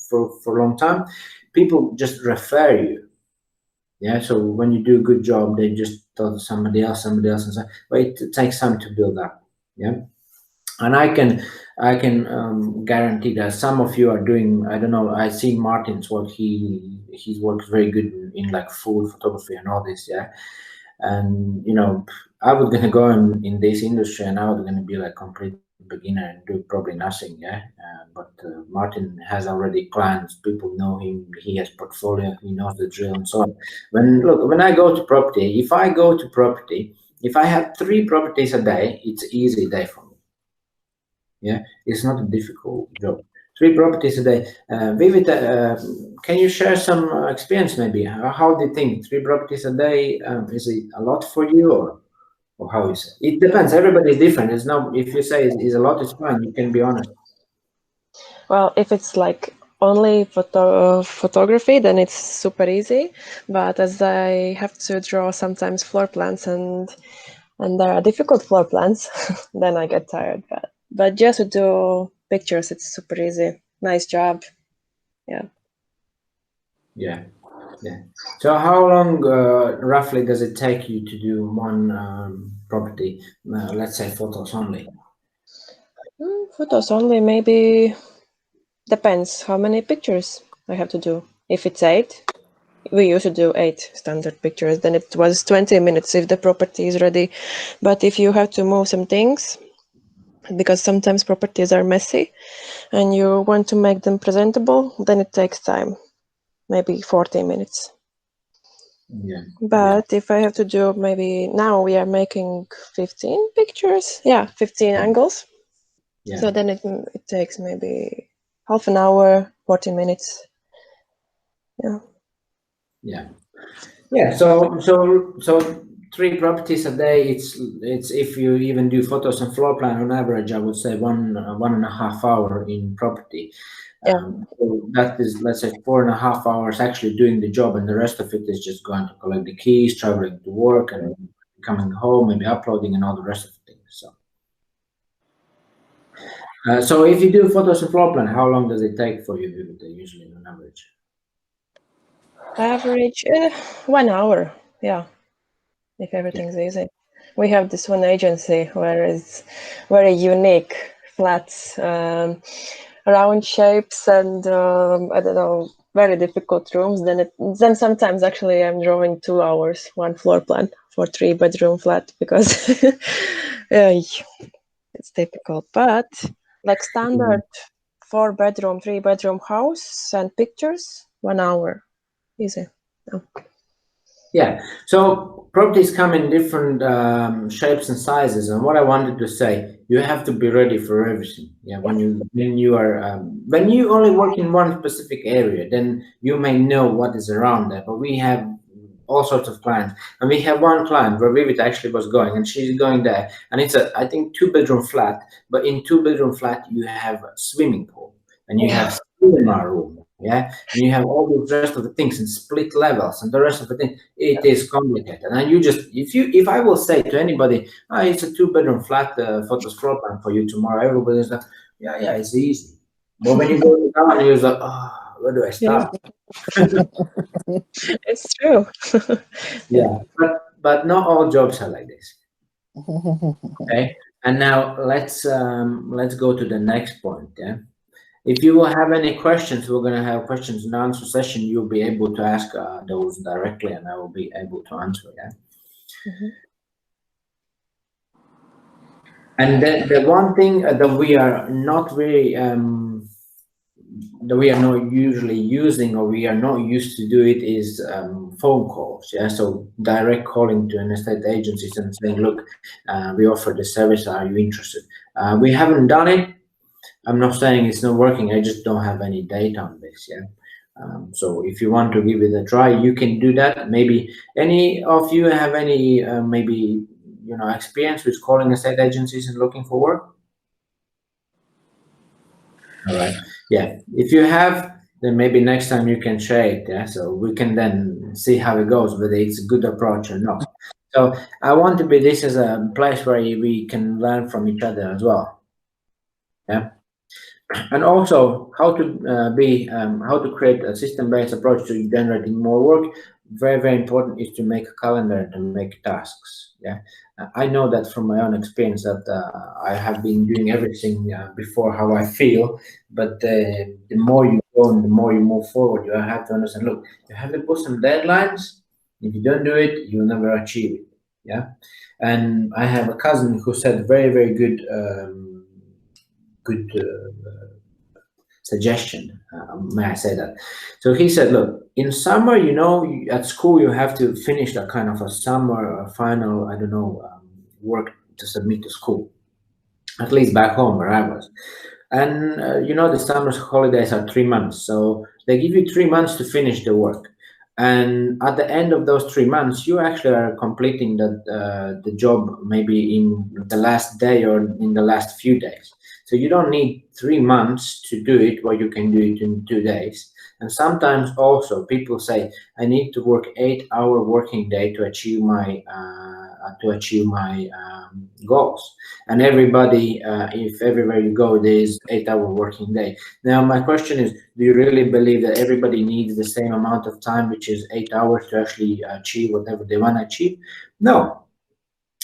[SPEAKER 2] for a long time, people just refer you. Yeah, so when you do a good job, they just tell somebody else, and so, but it takes time to build up. Yeah, and I can guarantee that some of you are doing. I don't know. I see Martin's work. He works very good in like food photography and all this. Yeah, and I was gonna go in this industry, and I was gonna be like complete beginner and do probably nothing. Yeah, but Martin has already clients. People know him. He has portfolio. He knows the drill and so on. When I go to property, if I have 3 properties a day, it's an easy day for me. Yeah, it's not a difficult job. 3 properties a day. Vivid, can you share some experience maybe? How do you think 3 properties a day, is it a lot for you, or how is it? It depends. Everybody is different. It's not, if you say it's a lot, it's fine. You can be honest.
[SPEAKER 3] Well, if it's like only photography, then it's super easy. But as I have to draw sometimes floor plans, and there are difficult floor plans, then I get tired. But just to do pictures, it's super easy. Nice job. Yeah.
[SPEAKER 2] Yeah. So how long roughly does it take you to do one property? Let's say photos only.
[SPEAKER 3] Photos only, maybe depends how many pictures I have to do. If it's 8, we used to do 8 standard pictures. Then it was 20 minutes if the property is ready. But if you have to move some things, because sometimes properties are messy and you want to make them presentable, then it takes time, maybe 40 minutes.
[SPEAKER 2] Yeah.
[SPEAKER 3] But if I have to do, maybe now we are making 15 pictures, 15 angles.
[SPEAKER 2] Yeah.
[SPEAKER 3] So then it takes maybe half an hour, 40 minutes.
[SPEAKER 2] Yeah. So 3 properties a day. It's if you even do photos and floor plan on average, I would say 1.5 hour in property. So that is, let's say, 4.5 hours actually doing the job, and the rest of it is just going to collect the keys, traveling to work, and coming home, maybe uploading and all the rest of the things. So if you do photos and floor plan, how long does it take for you usually on average?
[SPEAKER 3] Average 1 hour, if everything's easy. We have this one agency where it's very unique flats, round shapes, and I don't know, very difficult rooms. Then sometimes actually I'm drawing 2 hours, 1 floor plan for 3-bedroom flat, because it's difficult. But like standard 4-bedroom, 3-bedroom house and pictures, 1 hour, easy.
[SPEAKER 2] Yeah, so properties come in different shapes and sizes, and what I wanted to say, you have to be ready for everything. Yeah, when you only work in one specific area, then you may know what is around there. But we have all sorts of clients, and we have one client where Vivit actually was going, and she's going there, and it's a, I think, 2-bedroom flat. But in 2-bedroom flat, you have a swimming pool, and you have cinema room. Yeah, and you have all the rest of the things in split levels and the rest of the thing. It is complicated, and you just, if I will say to anybody, it's a 2-bedroom flat, photos floor plan for you tomorrow, everybody's like, yeah, it's easy. But when you go down, you're like, where do I start?
[SPEAKER 3] It's true.
[SPEAKER 2] Yeah, but not all jobs are like this. Okay, and now let's go to the next point. Yeah. If you will have any questions, we're going to have questions and answer session. You'll be able to ask those directly, and I will be able to answer. Yeah. And the one thing that we are not really that we are not usually using, or we are not used to do it, is phone calls. Yeah, so direct calling to an estate agencies and saying, look, we offer the service, are you interested? We haven't done it. I'm not saying it's not working, I just don't have any data on this. Yeah. So if you want to give it a try, you can do that. Maybe any of you have any maybe experience with calling estate agencies and looking for work? All right. Yeah. If you have, then maybe next time you can share it. Yeah. So we can then see how it goes, whether it's a good approach or not. So I want to be this as a place where we can learn from each other as well. Yeah. And also how to create a system-based approach to generating more work. Very, very important is to make a calendar, to make tasks. Yeah, I know that from my own experience that I have been doing everything before how I feel, but the more you go and the more you move forward, you have to understand, look, you have to put some deadlines. If you don't do it, you'll never achieve it. Yeah, and I have a cousin who said very, very good suggestion, may I say that? So he said, look, in summer, at school you have to finish that kind of a summer final, I don't know, work to submit to school, at least back home where I was. And the summer holidays are 3 months, so they give you 3 months to finish the work. And at the end of those 3 months, you actually are completing the job maybe in the last day or in the last few days. So you don't need 3 months to do it, where you can do it in 2 days. And sometimes also people say, I need to work 8-hour working day to achieve my goals. And everybody, if everywhere you go, there is 8-hour working day. Now my question is, do you really believe that everybody needs the same amount of time, which is 8 hours, to actually achieve whatever they want to achieve? No.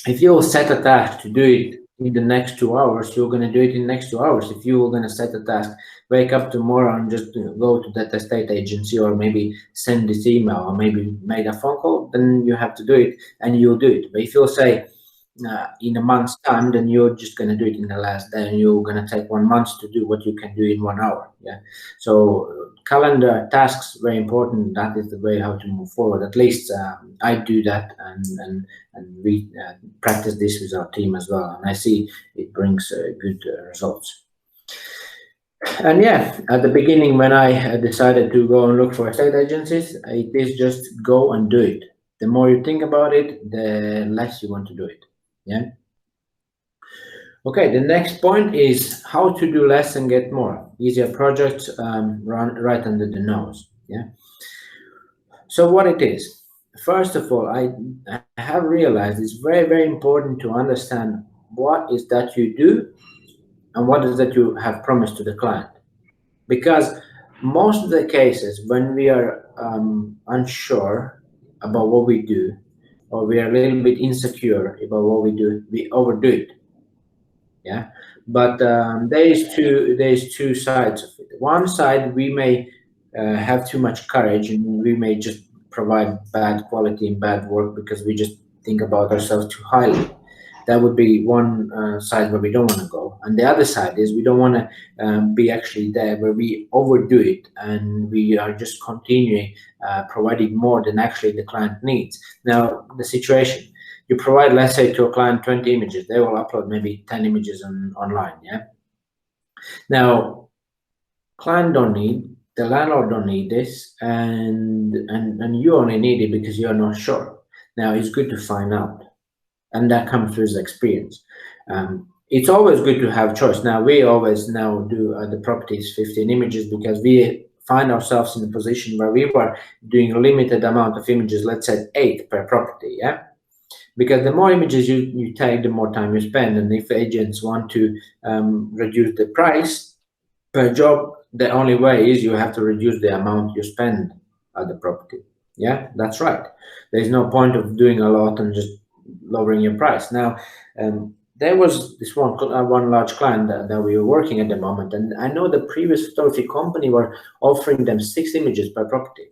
[SPEAKER 2] If you will set a task to do it in the next 2 hours, you're going to do it in the next 2 hours. If you were going to set a task, wake up tomorrow and just go to that estate agency, or maybe send this email, or maybe make a phone call, then you have to do it and you'll do it. But if you'll say in a month's time, then you're just going to do it in the last day, and you're going to take 1 month to do what you can do in 1 hour. Yeah. So calendar tasks, very important. That is the way how to move forward. At least I do that, and we practice this with our team as well, and I see it brings good results. And yeah, at the beginning, when I decided to go and look for estate agencies, it is just go and do it. The more you think about it, the less you want to do it. Yeah. Okay, the next point is how to do less and get more. Easier projects run right under the nose. Yeah. So what it is, first of all, I have realized it's very, very important to understand what is that you do and what is that you have promised to the client. Because most of the cases when we are unsure about what we do, or we are a little bit insecure about what we do, we overdo it. Yeah, but there is two sides of it. One side, we may have too much courage, and we may just provide bad quality and bad work because we just think about ourselves too highly. That would be one side where we don't want to go. And the other side is we don't want to be actually there where we overdo it and we are just continuing providing more than actually the client needs. Now, the situation, you provide, let's say, to a client 20 images, they will upload maybe 10 images online. Yeah. Now, client don't need, the landlord don't need this, and you only need it because you're not sure. Now, it's good to find out, and that comes with experience. It's always good to have choice. Now, we always now do the properties 15 images because we find ourselves in a position where we were doing a limited amount of images, let's say 8 per property. Yeah. Because the more images you take, the more time you spend. And if agents want to reduce the price per job, the only way is you have to reduce the amount you spend at the property. Yeah, that's right. There's no point of doing a lot and just lowering your price. Now, there was this one large client that we were working at the moment, and I know the previous photography company were offering them 6 images per property.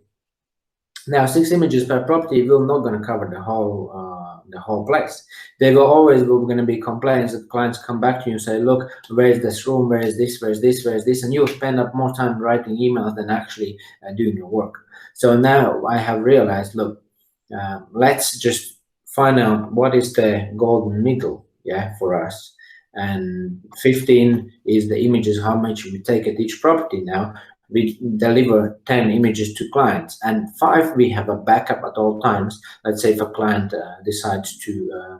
[SPEAKER 2] Now, 6 images per property will not going to cover the whole place. There will always going to be complaints that clients come back to you and say, look, where is this room, where is this, where is this, where is this, and you'll spend up more time writing emails than actually doing your work. So now I have realized, look, let's just find out what is the golden middle, yeah, for us. And 15 is the images, how much we take at each property. Now we deliver 10 images to clients, and 5 we have a backup at all times. Let's say if a client decides to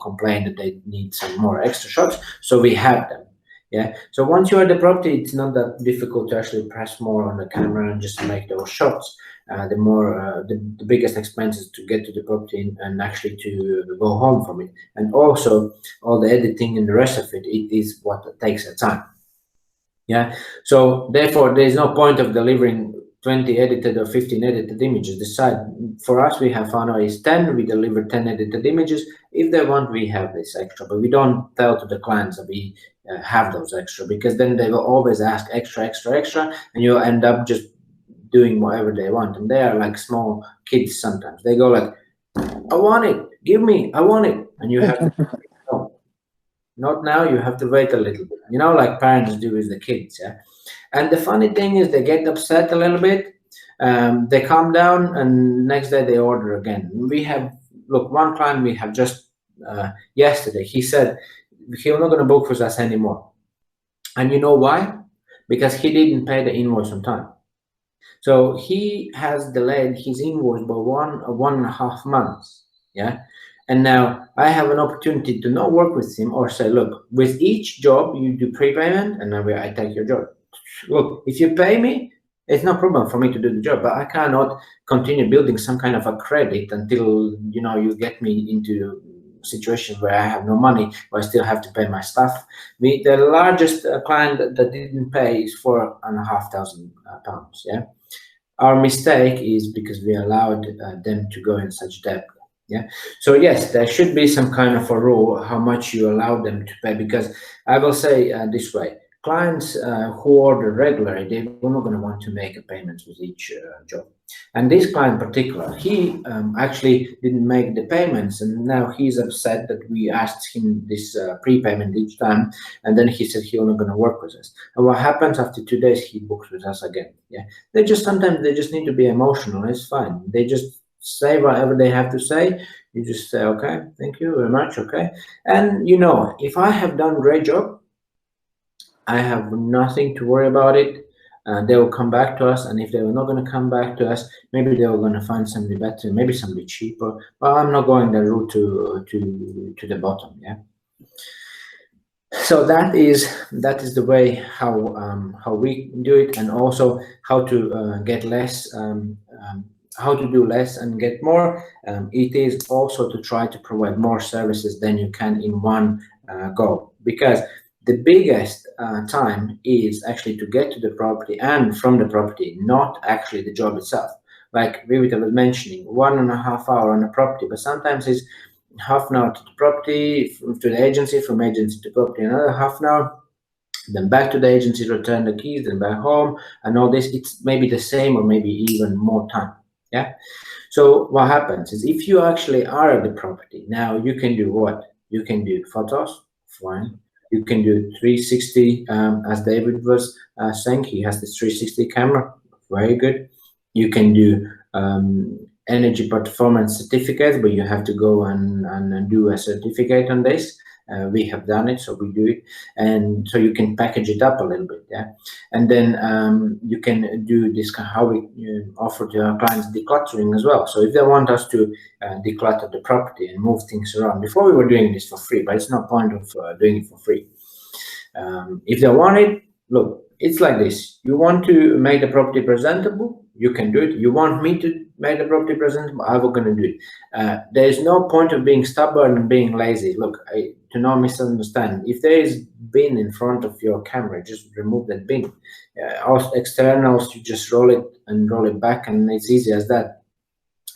[SPEAKER 2] complain that they need some more extra shots, so we have them. Yeah, so once you're at the property, it's not that difficult to actually press more on the camera and just make those shots. The biggest expense is to get to the property and actually to go home from it, and also all the editing and the rest of it, it is what takes a time. Yeah, so therefore there is no point of delivering 20 edited or 15 edited images. Decide for us, we have found out is 10. We deliver 10 edited images. If they want, we have this extra, but we don't tell to the clients that we have those extra, because then they will always ask extra, and you'll end up just doing whatever they want. And they are like small kids sometimes. They go like, I want it, give me, I want it. And you have to, no, not now, you have to wait a little bit. You know, like parents do with the kids, yeah? And the funny thing is they get upset a little bit, they calm down, and next day they order again. We have, look, one client we have just yesterday, he said he's not going to book with us anymore. And you know why? Because he didn't pay the invoice on time. So he has delayed his invoice by 1.5 months. Yeah. And now I have an opportunity to not work with him or say, look, with each job you do prepayment, and now I take your job. Look, if you pay me, it's no problem for me to do the job, but I cannot continue building some kind of a credit until, you know, you get me into a situation where I have no money, where I still have to pay my staff. The largest client that didn't pay is £4,500. Yeah. Our mistake is because we allowed them to go in such debt. Yeah. So yes, there should be some kind of a rule how much you allow them to pay, because I will say this way: clients who order regularly, they're not going to want to make a payment with each job. And this client in particular, he actually didn't make the payments, and now he's upset that we asked him this prepayment each time, and then he said he's not going to work with us. And what happens after 2 days? He books with us again. Yeah, they just sometimes they just need to be emotional. It's fine. They just say whatever they have to say. You just say, okay, thank you very much, okay. And you know, if I have done a great job, I have nothing to worry about it. They will come back to us, and if they were not going to come back to us, maybe they were going to find somebody better, maybe somebody cheaper. But I'm not going the route to the bottom. Yeah. So that is the way how we do it, and also how to get less. How to do less and get more. It is also to try to provide more services than you can in one go, because the biggest time is actually to get to the property and from the property, not actually the job itself. Like Vivita was mentioning, 1.5 hours on a property, but sometimes it's half an hour to the property, to the agency, from agency to property, another half an hour, then back to the agency, return the keys, then back home, and all this. It's maybe the same or maybe even more time. Yeah. So what happens is, if you actually are at the property, now you can do what? You can do photos, fine. You can do 360, as David was saying, he has this 360 camera, very good. You can do energy performance certificates, but you have to go and do a certificate on this. We have done it, so we do it, and so you can package it up a little bit, yeah. And then you can do this, how we offer to our clients decluttering as well. So if they want us to declutter the property and move things around, before we were doing this for free, but it's no point of doing it for free. If they want it, look, it's like this: you want to make the property presentable, you can do it. You want me to make the property presentable, I'm going to do it. There is no point of being stubborn and being lazy. Look, to not misunderstand, if there is bin in front of your camera, just remove that bin. Externals, you just roll it and roll it back, and it's easy as that.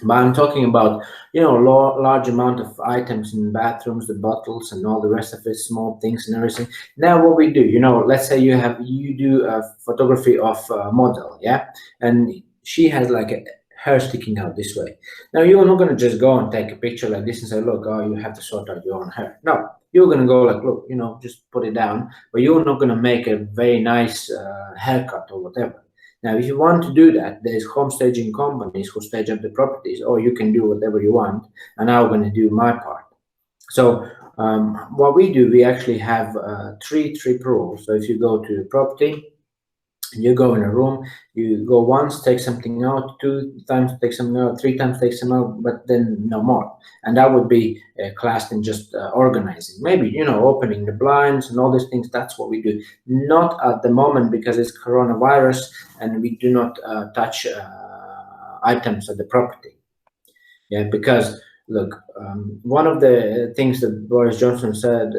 [SPEAKER 2] But I'm talking about, you know, large amount of items in bathrooms, the bottles and all the rest of it, small things and everything. Now what we do, you know, let's say you do a photography of a model, yeah, and she has like a hair sticking out this way. Now you're not going to just go and take a picture like this and say, look, oh, you have to sort out your own hair. No, you're going to go like, look, you know, just put it down, but you're not going to make a very nice haircut or whatever. Now, if you want to do that, there's home staging companies who stage up the properties, or you can do whatever you want, and I'm going to do my part. So what we do, we actually have three rules. So if you go to the property, you go in a room, you go once, take something out, 2 times take something out, 3 times take something out, but then no more. And that would be classed in just organizing. Maybe, you know, opening the blinds and all these things. That's what we do. Not at the moment, because it's coronavirus and we do not touch items at the property. Yeah, because look, one of the things that Boris Johnson said,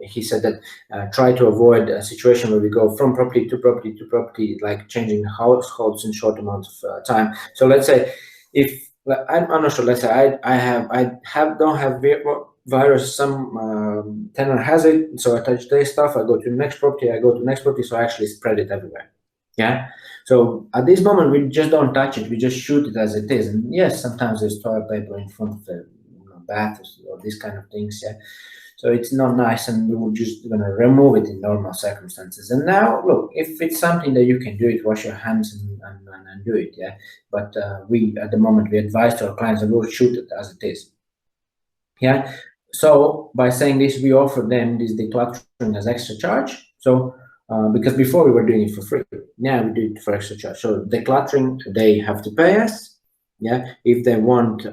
[SPEAKER 2] he said that try to avoid a situation where we go from property to property to property, like changing households in short amounts of time. So let's say, if I'm not sure, let's say I don't have virus, some tenant has it, so I touch their stuff, I go to the next property, I go to the next property, so I actually spread it everywhere. Yeah. So at this moment, we just don't touch it, we just shoot it as it is. And yes, sometimes there's toilet paper in front of the bath or these kind of things. Yeah. So it's not nice, and we will just going to remove it in normal circumstances. And now, look, if it's something that you can do it, wash your hands and do it, yeah. But we, at the moment, we advise to our clients that we'll shoot it as it is. Yeah. So by saying this, we offer them this decluttering as extra charge. So because before we were doing it for free, now we do it for extra charge. So decluttering, they have to pay us. Yeah. If they want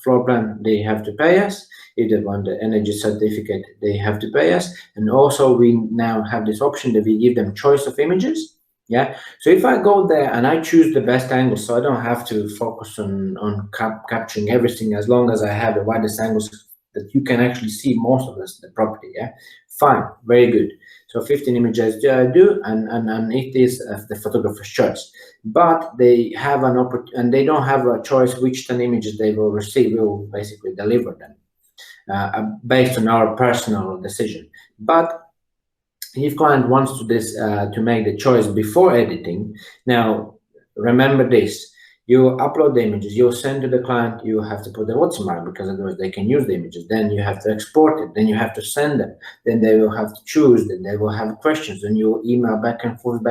[SPEAKER 2] floor plan, they have to pay us. If they want the energy certificate, they have to pay us. And also we now have this option that we give them choice of images. Yeah. So if I go there and I choose the best angle, so I don't have to focus on capturing everything, as long as I have the widest angles that you can actually see most of the property. Yeah. Fine. Very good. So 15 images I do, and it is the photographer's choice. But they have an opportunity, and they don't have a choice which 10 images they will receive. We will basically deliver them based on our personal decision. But if client wants to make the choice before editing, now remember this: you upload the images, you send to the client, you have to put the watermark because otherwise they can use the images. Then you have to export it, then you have to send them, then they will have to choose, then they will have questions, then you will email back and forth,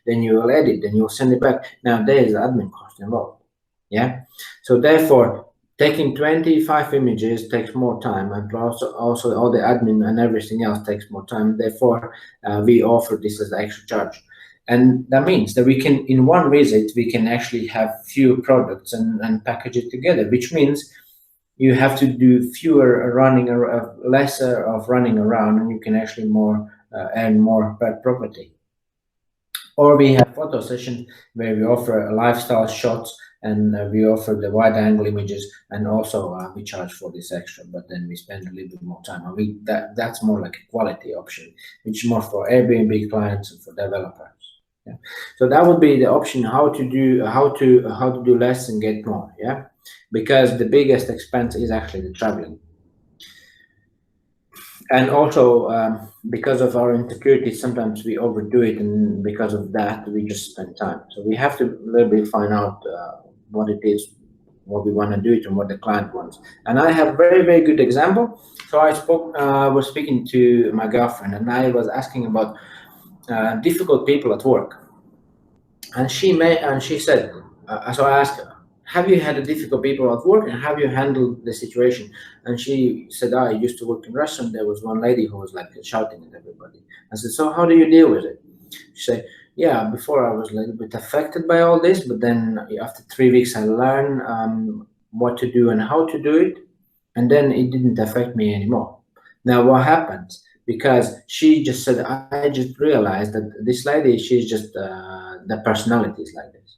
[SPEAKER 2] then you will edit, then you will send it back. Now there is admin cost involved. Yeah, so therefore taking 25 images takes more time, and also all the admin and everything else takes more time. Therefore we offer this as an extra charge. And that means that we can, in one visit, we can actually have few products and package it together, which means you have to do fewer lesser of running around, and you can actually earn more per property. Or we have photo sessions where we offer lifestyle shots, and we offer the wide angle images, and also we charge for this extra, but then we spend a little bit more time. And that's more like a quality option, which is more for Airbnb clients and for developers. Yeah. So that would be the option: how to do less and get more. Yeah, because the biggest expense is actually the traveling, and also because of our insecurities, sometimes we overdo it, and because of that, we just spend time. So we have to a little bit find out what it is, what we want to do it, and what the client wants. And I have a very, very good example. So I was speaking to my girlfriend, and I was asking about difficult people at work, and she said, so I asked her, have you had difficult people at work, and have you handled the situation? And she said, I used to work in a restaurant. There was one lady who was like shouting at everybody. I said, so how do you deal with it? She said, yeah, before I was a little bit affected by all this, but then after 3 weeks I learned what to do and how to do it, and then it didn't affect me anymore. Now what happens? Because she just said, I just realized that this lady, she's just the personality is like this.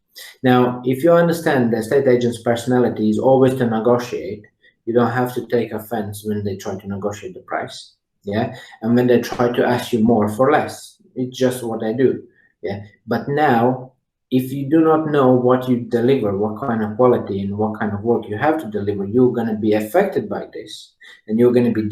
[SPEAKER 2] Now, if you understand the estate agent's personality is always to negotiate, you don't have to take offense when they try to negotiate the price. Yeah, and when they try to ask you more for less, it's just what they do. Yeah, but now, if you do not know what you deliver, what kind of quality and what kind of work you have to deliver, you're going to be affected by this, and you're going to be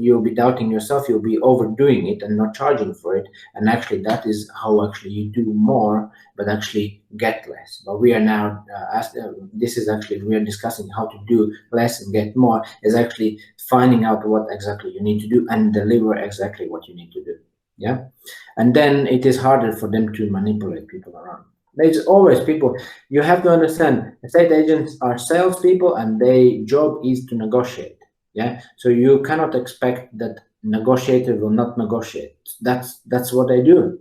[SPEAKER 2] you'll be doubting yourself. You'll be overdoing it and not charging for it. And actually, that is how actually you do more, but actually get less. But we are now we are discussing how to do less and get more. Is actually finding out what exactly you need to do and deliver exactly what you need to do. Yeah, and then it is harder for them to manipulate people around. There's always people. You have to understand, estate agents are salespeople, and their job is to negotiate. Yeah, so you cannot expect that negotiator will not negotiate. That's what they do.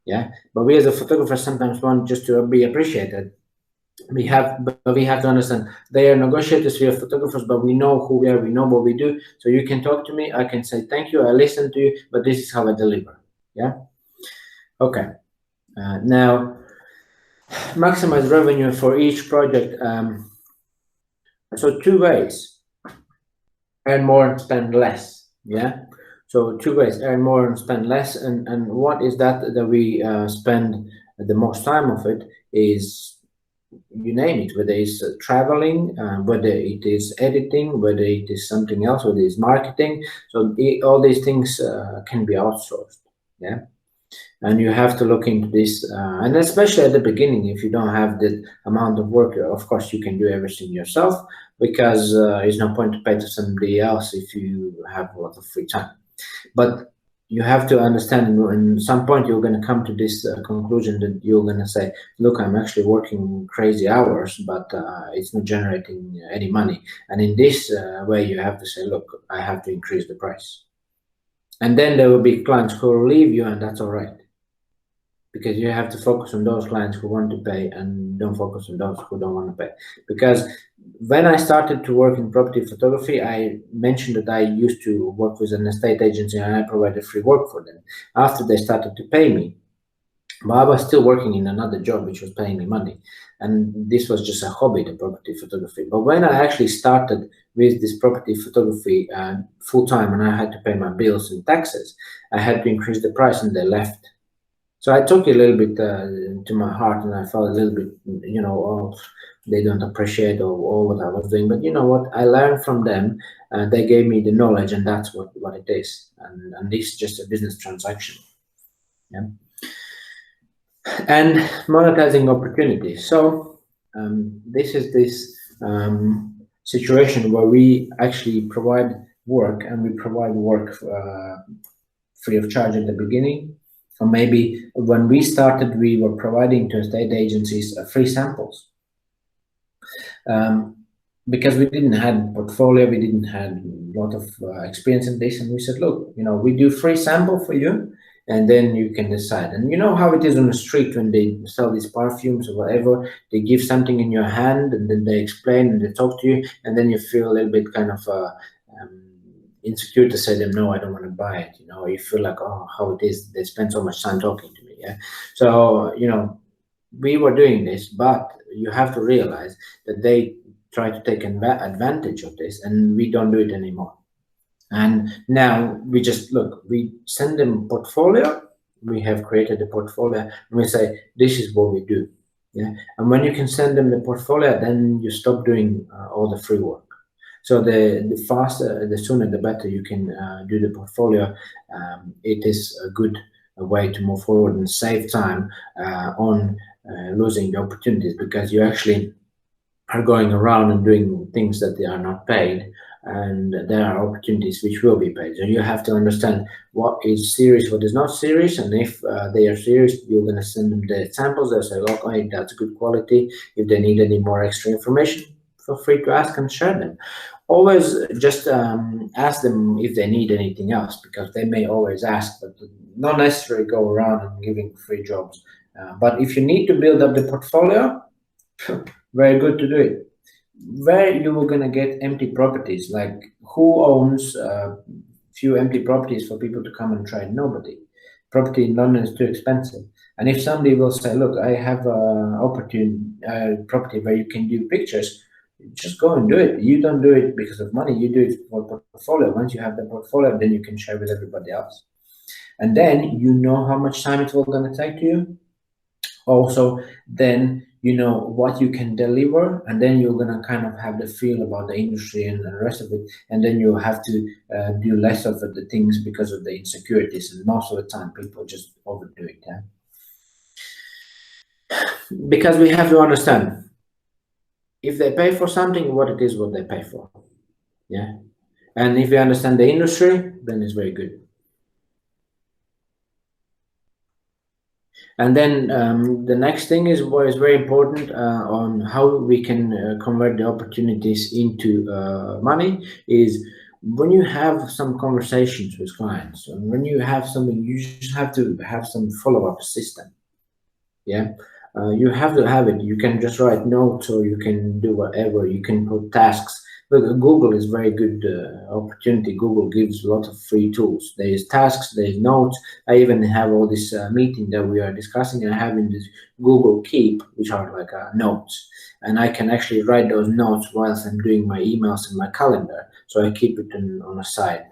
[SPEAKER 2] Yeah, but we as a photographer sometimes want just to be appreciated. We have to understand they are negotiators, we are photographers, but we know who we are, we know what we do. So you can talk to me, I can say thank you, I listen to you, but this is how I deliver. Yeah. Okay. Now, maximize revenue for each project. So 2 ways: earn more and spend less. Yeah. So 2 ways: earn more and spend less. And what is that we spend the most time of it is, you name it, whether it's traveling, whether it is editing, whether it is something else, whether it's marketing. So all these things can be outsourced. Yeah. And you have to look into this, and especially at the beginning, if you don't have the amount of work, of course you can do everything yourself, because there's no point to pay to somebody else if you have a lot of free time. But you have to understand, at some point you're going to come to this conclusion that you're going to say, look, I'm actually working crazy hours, but it's not generating any money. And in this way, you have to say, look, I have to increase the price. And then there will be clients who will leave you, and that's all right. Because you have to focus on those clients who want to pay, and don't focus on those who don't want to pay. Because when I started to work in property photography, I mentioned that I used to work with an estate agency and I provided free work for them. After they started to pay me, But I was still working in another job which was paying me money, and this was just a hobby, the property photography. But when I actually started with this property photography full time, and I had to pay my bills and taxes, I had to increase the price, and they left. So I took it a little bit to my heart, and I felt a little bit, you know, oh, they don't appreciate all what I was doing. But you know what? I learned from them. They gave me the knowledge, and that's what it is. And this is just a business transaction. Yeah. And monetizing opportunities. So this is this situation where we actually provide work, and we provide work free of charge at the beginning. Or maybe when we started, we were providing to estate agencies free samples. Because we didn't have portfolio, we didn't have a lot of experience in this, and we said, look, you know, we do free sample for you, and then you can decide. And you know how it is on the street when they sell these perfumes or whatever, they give something in your hand, and then they explain and they talk to you, and then you feel a little bit kind of insecure to say them, no, I don't want to buy it. You know, you feel like, oh, how it is, they spend so much time talking to me. Yeah. So, you know, we were doing this, but you have to realize that they try to take advantage of this, and we don't do it anymore. And now we just look, we send them portfolio, we have created a portfolio, and we say, this is what we do. Yeah. And when you can send them the portfolio, then you stop doing all the free work. So the faster, the sooner, the better you can do the portfolio. It is a good way to move forward and save time on losing the opportunities, because you actually are going around and doing things that they are not paid, and there are opportunities which will be paid. So you have to understand what is serious, what is not serious, and if they are serious, you're going to send them the samples. They'll say, okay, that's good quality. If they need any more extra information, feel free to ask and share them. Always just ask them if they need anything else, because they may always ask, but not necessarily go around and giving free jobs. But if you need to build up the portfolio, very good to do it. Where you were going to get empty properties, like who owns a few empty properties for people to come and trade? Nobody. Property in London is too expensive. And if somebody will say, look, I have an opportunity property where you can do pictures, just go and do it. You don't do it because of money, you do it for portfolio. Once you have the portfolio, then you can share with everybody else. And then you know how much time it will going to take you. Also, then you know what you can deliver, and then you're going to kind of have the feel about the industry and the rest of it, and then you have to do less of the things because of the insecurities, and most of the time people just overdo it. Yeah? Because we have to understand, if they pay for something, what it is, what they pay for. Yeah. And if you understand the industry, then it's very good. And then the next thing is what is very important on how we can convert the opportunities into money is when you have some conversations with clients, and when you have something, you just have to have some follow-up system. Yeah. You have to have it. You can just write notes, or you can do whatever. You can put tasks. But Google is very good opportunity. Google gives a lot of free tools. There is tasks, there is notes. I even have all this meeting that we are discussing. I have in this Google Keep, which are like notes. And I can actually write those notes whilst I'm doing my emails and my calendar. So I keep it on a side.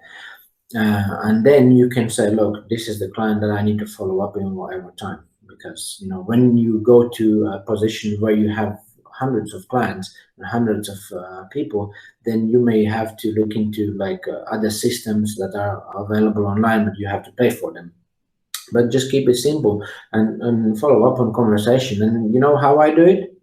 [SPEAKER 2] And then you can say, look, this is the client that I need to follow up in whatever time. Because, you know, when you go to a position where you have hundreds of clients and hundreds of people, then you may have to look into like other systems that are available online, but you have to pay for them. But just keep it simple and follow up on conversation. And you know how I do it?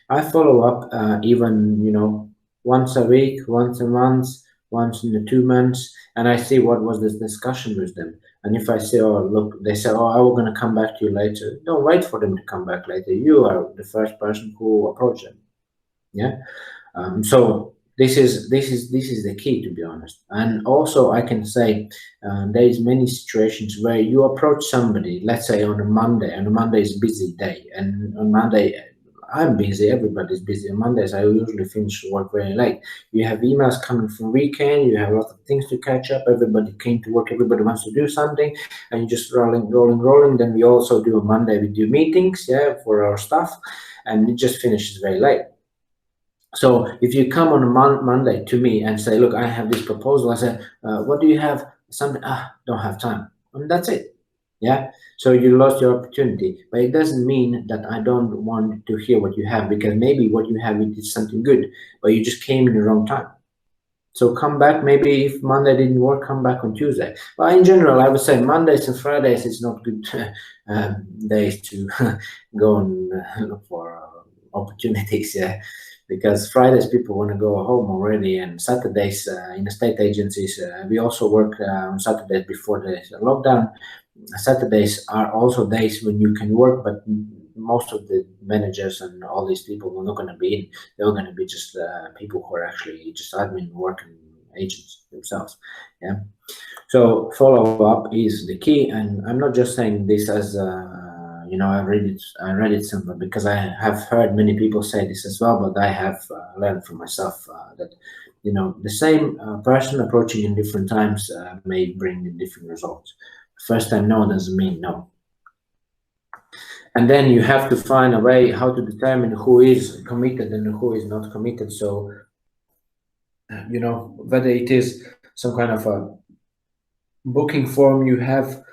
[SPEAKER 2] I follow up even, you know, once a week, once a month, once in the 2 months, and I see what was this discussion with them. And if I say, oh, look, they say, oh, I will going to come back to you later. Don't wait for them to come back later. You are the first person who approach them. Yeah. So this is the key, to be honest. And also I can say there is many situations where you approach somebody, let's say on a Monday, and a Monday is a busy day, and on Monday I'm busy, everybody's busy. On Mondays, I usually finish work very late. You have emails coming from weekend, you have a lot of things to catch up, everybody came to work, everybody wants to do something, and you just rolling. Then we also do on Monday, we do meetings, yeah, for our staff, and it just finishes very late. So if you come on a Monday to me and say, look, I have this proposal, I say, what do you have? Something, don't have time. And that's it. Yeah. So you lost your opportunity, but it doesn't mean that I don't want to hear what you have, because maybe what you have is something good, but you just came in the wrong time. So come back. Maybe if Monday didn't work, come back on Tuesday. But in general, I would say Mondays and Fridays is not good days to go and look for opportunities. Yeah. Because Fridays people want to go home already, and Saturdays in the state agencies, we also work on Saturdays before the lockdown. Saturdays are also days when you can work, but most of the managers and all these people are not going to be in. They're going to be just people who are actually just admin working agents themselves. Yeah. So follow up is the key, and I'm not just saying this as I read it somewhere, because I have heard many people say this as well, but I have learned from myself that the same person approaching in different times may bring different results. First time no doesn't mean no. And then you have to find a way how to determine who is committed and who is not committed. So whether it is some kind of a booking form you have,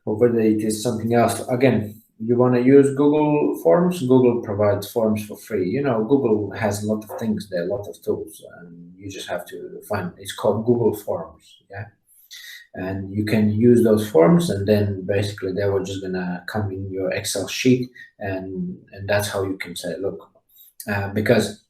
[SPEAKER 2] or whether it is something else. Again, you want to use Google Forms. Google provides forms for free. Google has a lot of things there, a lot of tools, and you just have to find. It's called Google Forms, yeah. And you can use those forms, and then basically they were just gonna come in your Excel sheet, and that's how you can say, look, because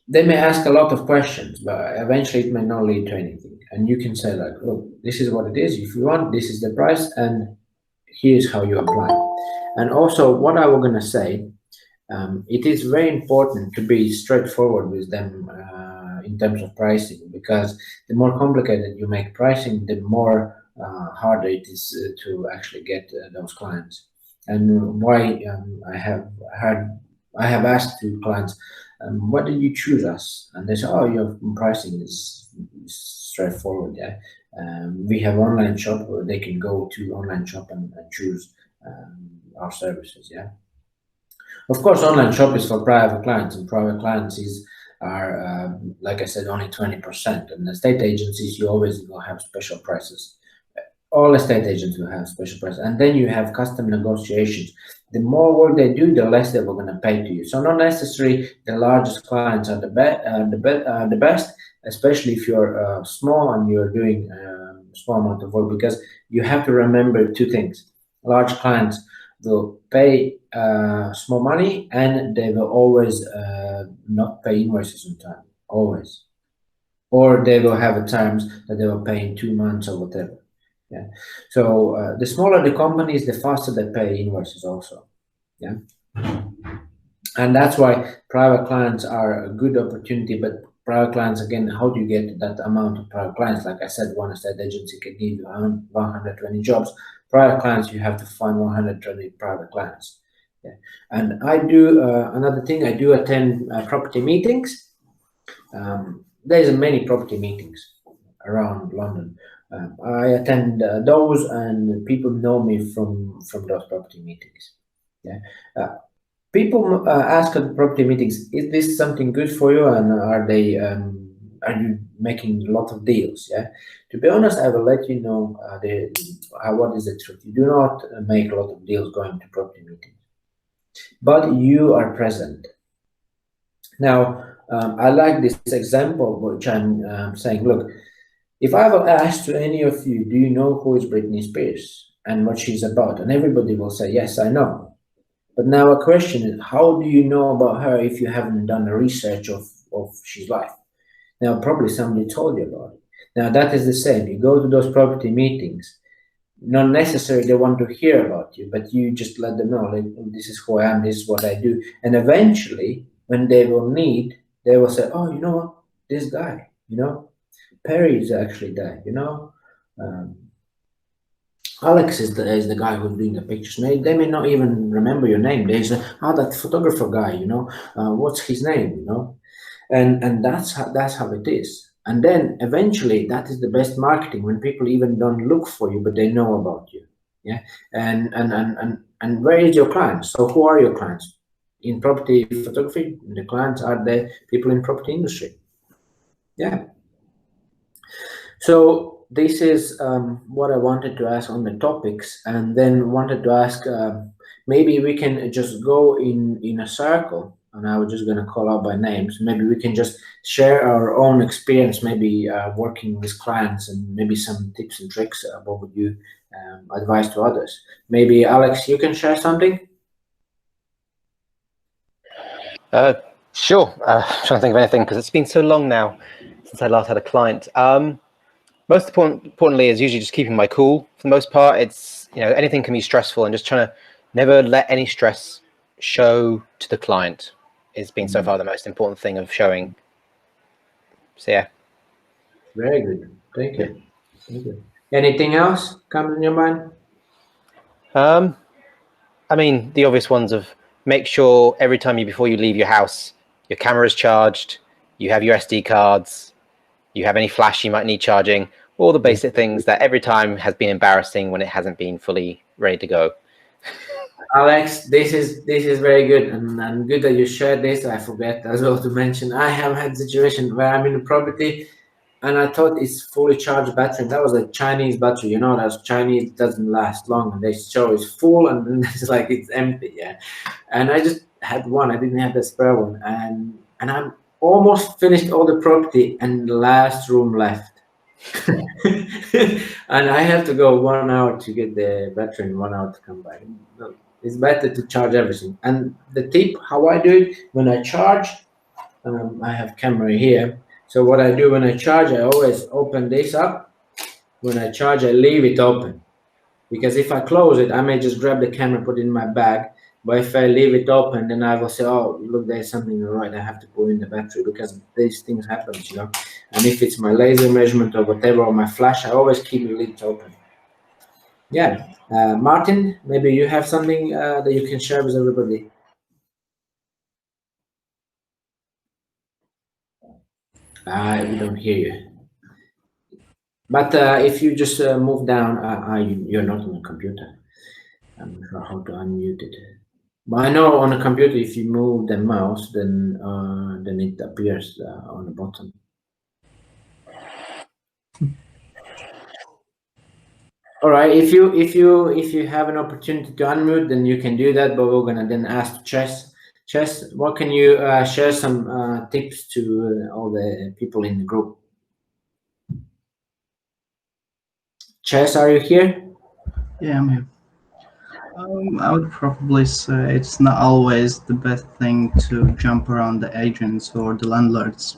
[SPEAKER 2] they may ask a lot of questions, but eventually it may not lead to anything. And you can say, like, look, this is what it is. If you want, this is the price, and here's how you apply. And also, what I was going to say, it is very important to be straightforward with them in terms of pricing, because the more complicated you make pricing, the more harder it is to actually get those clients. And why I have asked to clients, why did you choose us? And they say, oh, your pricing is straightforward. Yeah, we have online shop where they can go to online shop and choose our services. Yeah, of course, online shop is for private clients, and private clients are like I said, only 20%. And the state agencies, you always will have special prices. All estate agents will have special prices, and then you have custom negotiations. The more work they do, the less they were going to pay to you. So not necessarily the largest clients are the best, especially if you're small and you're doing a small amount of work, because you have to remember two things. Large clients will pay small money, and they will always not pay invoices on time, always. Or they will have times that they will pay in 2 months or whatever. Yeah. So the smaller the companies, the faster they pay invoices also. Yeah. And that's why private clients are a good opportunity. But private clients, again, how do you get that amount of private clients? Like I said, one estate agency can give you 120 jobs. Private clients, you have to find 120 private clients. Yeah. And I do another thing. I do attend property meetings. There's many property meetings around London. I attend those, and people know me from those property meetings. Yeah, people ask at property meetings, "Is this something good for you?" And are you making a lot of deals? Yeah. To be honest, I will let you know what is the truth. You do not make a lot of deals going to property meetings, but you are present. Now, I like this example, which I'm saying, look. If I will ask to any of you, do you know who is Britney Spears and what she's about? And everybody will say, yes, I know. But now a question is, how do you know about her if you haven't done the research of she's life? Now, probably somebody told you about it. Now, that is the same. You go to those property meetings, not necessarily they want to hear about you, but you just let them know, like, this is who I am, this is what I do. And eventually, when they will need, they will say, oh, you know what, this guy, Perry is actually there, Alex is the guy who's doing the pictures. They may not even remember your name. There's that photographer guy, you know, what's his name, you know, and that's how it is. And then eventually, that is the best marketing, when people even don't look for you, but they know about you. Yeah, and where is your clients? So who are your clients? In property photography, the clients are the people in property industry. Yeah. So this is what I wanted to ask on the topics, and then wanted to ask, maybe we can just go in a circle, and I was just going to call out by names. Maybe we can just share our own experience, maybe working with clients, and maybe some tips and tricks. What would you advise to others? Maybe Alex, you can share something.
[SPEAKER 4] Sure. I'm trying to think of anything because it's been so long now since I last had a client. Most importantly is usually just keeping my cool. For the most part, it's, you know, anything can be stressful, and just trying to never let any stress show to the client has been so far the most important thing of showing. So yeah.
[SPEAKER 2] Very good. Thank you. Thank you. Anything else comes in your mind?
[SPEAKER 4] I mean, the obvious ones of make sure every time before you leave your house, your camera is charged, you have your SD cards, you have any flash you might need charging, all the basic things that every time has been embarrassing when it hasn't been fully ready to go.
[SPEAKER 2] Alex, this is very good, and good that you shared this. I forget as well to mention, I have had situation where I'm in a property and I thought it's fully charged battery. That was a Chinese battery, you know, that's Chinese, doesn't last long, and they show it's full and then it's like it's empty. Yeah, and I just had one, I didn't have the spare one, and I'm almost finished all the property, and the last room left. And I have to go 1 hour to get the battery and 1 hour to come back. It's better to charge everything. And the tip, how I do it, when I charge, I have camera here. So what I do when I charge, I always open this up. When I charge, I leave it open. Because if I close it, I may just grab the camera, put it in my bag. But if I leave it open, then I will say, oh, look, there's something right. I have to put in the battery, because these things happen, you know. And if it's my laser measurement or whatever, or my flash, I always keep the lid open. Yeah. Martin, maybe you have something that you can share with everybody. We don't hear you. But if you just move down, you're not on the computer. I'm not sure how to unmute it. But I know on a computer, if you move the mouse, then it appears on the bottom. All right. If you have an opportunity to unmute, then you can do that. But we're gonna then ask Chess. Chess, what can you share some tips to all the people in the group? Chess, are you here?
[SPEAKER 8] Yeah, I'm here. I would probably say it's not always the best thing to jump around the agents or the landlords.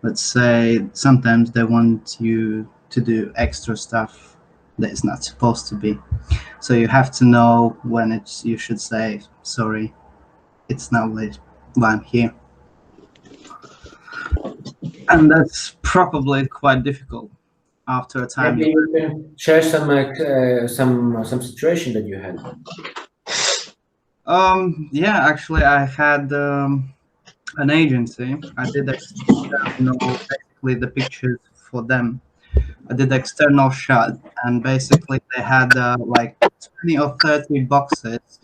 [SPEAKER 8] Let's say sometimes they want you to do extra stuff that is not supposed to be. So you have to know when you should say, sorry, it's not why I'm here. And that's probably quite difficult after a time.
[SPEAKER 2] Maybe you can share some situation that you had.
[SPEAKER 8] Yeah, actually, I had an agency. I did basically the pictures for them. I did external shot, and basically they had like 20 or 30 boxes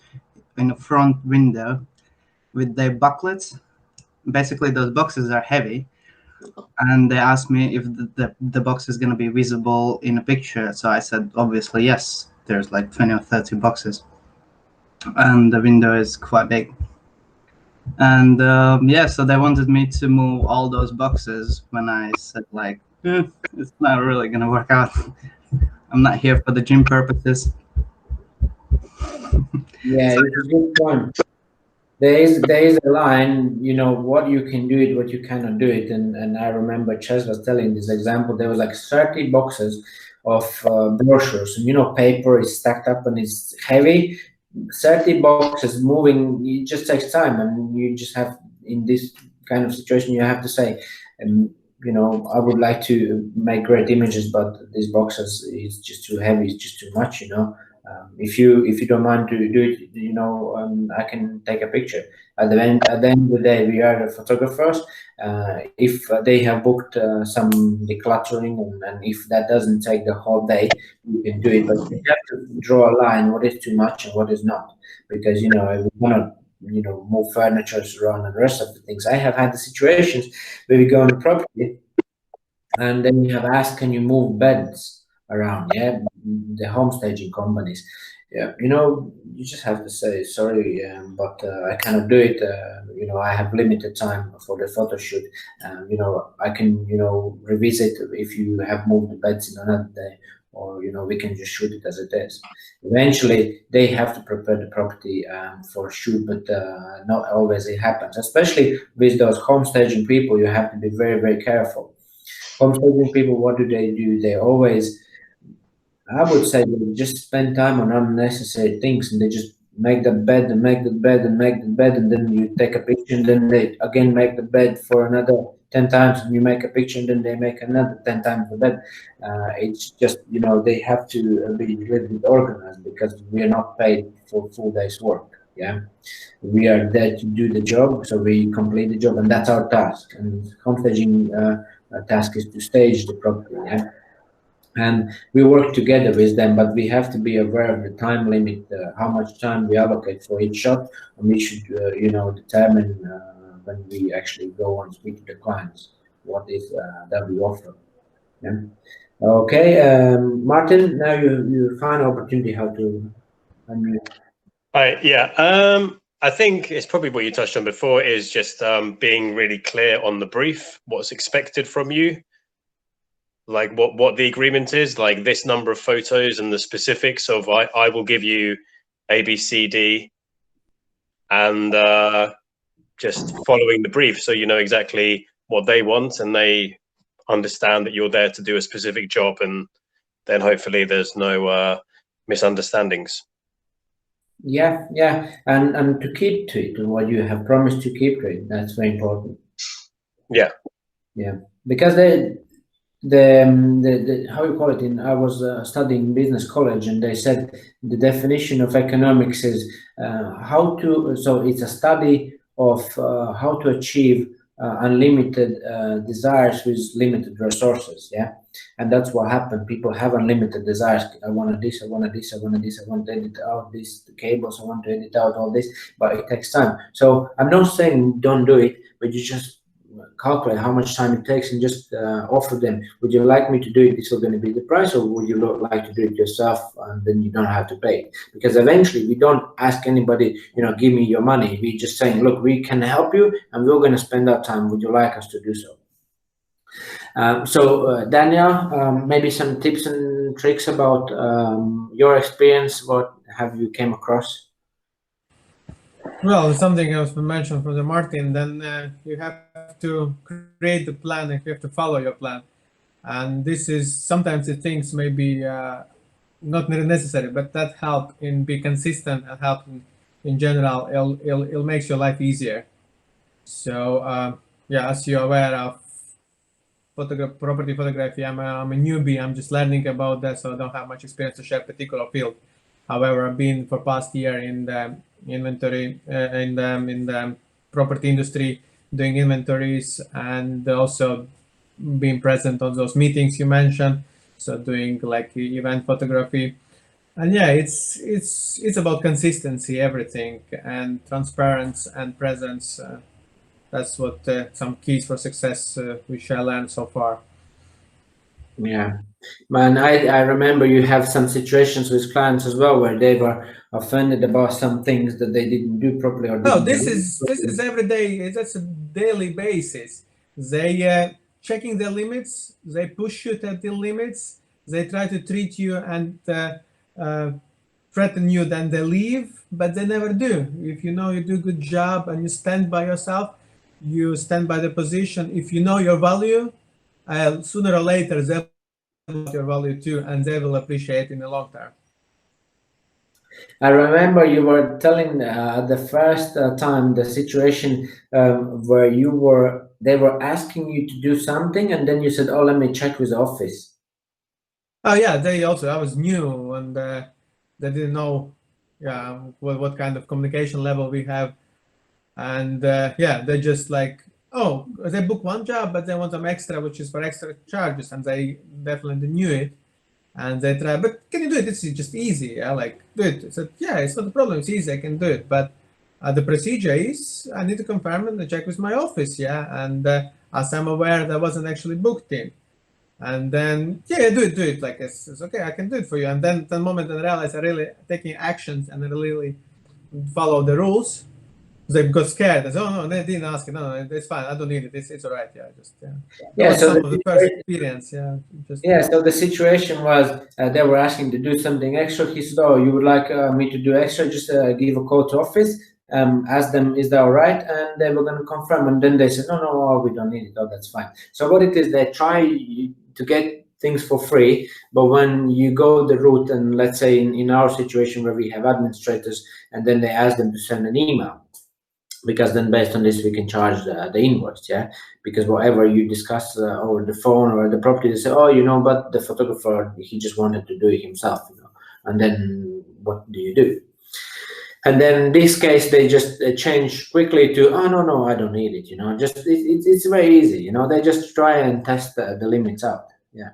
[SPEAKER 8] in the front window with their booklets. Basically, those boxes are heavy, and they asked me if the box is going to be visible in a picture. So I said, obviously, yes. There's like 20 or 30 boxes, and the window is quite big. And yeah, so they wanted me to move all those boxes when I said, like, it's not really going to work out. I'm not here for the gym purposes.
[SPEAKER 2] Yeah, it's a good point. There is a line, you know, what you can do it, what you cannot do it. And I remember Ches was telling this example. There was like 30 boxes of brochures, and you know, paper is stacked up and it's heavy. 30 boxes moving, it just takes time, and you just have, in this kind of situation, you have to say, I would like to make great images, but this box is just too heavy. It's just too much. If you don't mind to do it, I can take a picture. At the end of the day, we are the photographers. If they have booked some decluttering, and if that doesn't take the whole day, we can do it. But we have to draw a line: what is too much and what is not, because we want to move furniture around and the rest of the things. I have had the situations where we go on the property and then you have asked, can you move beds around? Yeah, the home staging companies. Yeah, you just have to say sorry, but I cannot do it. I have limited time for the photo shoot. I can revisit if you have moved the beds in another day, or we can just shoot it as it is. Eventually, they have to prepare the property for a shoot, but not always it happens. Especially with those home staging people, you have to be very, very careful. Home staging people, what do? They always, I would say, they just spend time on unnecessary things, and they just make the bed and make the bed and make the bed, and then you take a picture, and then they again make the bed for another 10 times, and you make a picture, and then they make another 10 times the bed. It's just, they have to be a little bit organized, because we are not paid for full day's work. Yeah, we are there to do the job, so we complete the job, and that's our task. And home staging task is to stage the property. Yeah, and we work together with them, but we have to be aware of the time limit, how much time we allocate for each shot, and we should determine when we actually go and speak to the clients what is that we offer. Yeah. Okay, Martin, now you find an opportunity how to unmute.
[SPEAKER 1] Yeah. I think it's probably what you touched on before, is just being really clear on the brief, what's expected from you, like what the agreement is, like this number of photos and the specifics of I will give you A, B, C, D, and just following the brief, so you know exactly what they want and they understand that you're there to do a specific job, and then hopefully there's no misunderstandings.
[SPEAKER 2] Yeah, and to keep to it, what you have promised to keep to it, that's very important.
[SPEAKER 1] Yeah,
[SPEAKER 2] because the how you call it, I was studying business college, and they said the definition of economics is so it's a study of how to achieve unlimited desires with limited resources. Yeah, and that's what happened. People have unlimited desires. I wanted this, I wanted this, I wanted this, I want to edit out this, the cables, I want to edit out all this, but it takes time. So I'm not saying don't do it, but you just calculate how much time it takes and just offer them, would you like me to do it, this is going to be the price, or would you like to do it yourself, and then you don't have to pay? Because eventually we don't ask anybody, give me your money. We just saying, look, we can help you and we're going to spend our time, would you like us to do so? Daniel, maybe some tips and tricks about your experience. What have you came across?
[SPEAKER 9] Well, something else we mentioned from the Martin, then you have to create the plan and you have to follow your plan. And this is sometimes the things may be not necessary, but that help in be consistent and help in general. It'll makes your life easier. So yeah, as you're aware of property photography, I'm a newbie. I'm just learning about that, so I don't have much experience to share particular field. However, I've been for past year in the inventory in the property industry, doing inventories, and also being present on those meetings you mentioned. So doing like event photography, and yeah, it's about consistency, everything, and transparency and presence. That's what some keys for success we shall learn so far.
[SPEAKER 2] Yeah, man, I remember you have some situations with clients as well where they were offended about some things that they didn't do properly. Or
[SPEAKER 9] no, this is every day. That's a daily basis. They checking the limits. They push you to the limits. They try to treat you and threaten you. Then they leave, but they never do. If you know you do a good job and you stand by yourself, you stand by the position. If you know your value, sooner or later they will know your value too, and they will appreciate in the long term.
[SPEAKER 2] I remember you were telling the first time the situation where they were asking you to do something, and then you said, "Oh, let me check with the office."
[SPEAKER 9] Oh yeah, I was new, and they didn't know, yeah, what kind of communication level we have, and yeah, they just like, oh, they book one job, but they want some extra, which is for extra charges, and they definitely knew it, and they try, but can you do it? It's just easy, yeah, like do it. I said, yeah, it's not a problem, it's easy, I can do it, but the procedure is I need to confirm and check with my office, yeah, and as I'm aware, that wasn't actually booked in. And then, yeah, do it. Like it's okay, I can do it for you. And then the moment I realized I really taking actions and I really follow the rules, they got scared. They said, oh no, they didn't ask it. No, it's fine. I don't need it. It's all right. Yeah, just yeah. That
[SPEAKER 2] Yeah.
[SPEAKER 9] was
[SPEAKER 2] So
[SPEAKER 9] some of the first experience. Yeah, just
[SPEAKER 2] yeah. So the situation was they were asking to do something extra. He said, "Oh, you would like me to do extra? Just give a call to office. Ask them, is that all right?" And they were going to confirm. And then they said, "No, oh, we don't need it. Oh, that's fine." So what it is, they try to get things for free, but when you go the route, and let's say in our situation where we have administrators, and then they ask them to send an email, because then based on this we can charge the invoice, yeah, because whatever you discuss over the phone or the property, they say, oh, but the photographer, he just wanted to do it himself, and then what do you do? And then in this case they just change quickly to, oh no, I don't need it, just it's very easy, they just try and test the limits out. Yeah.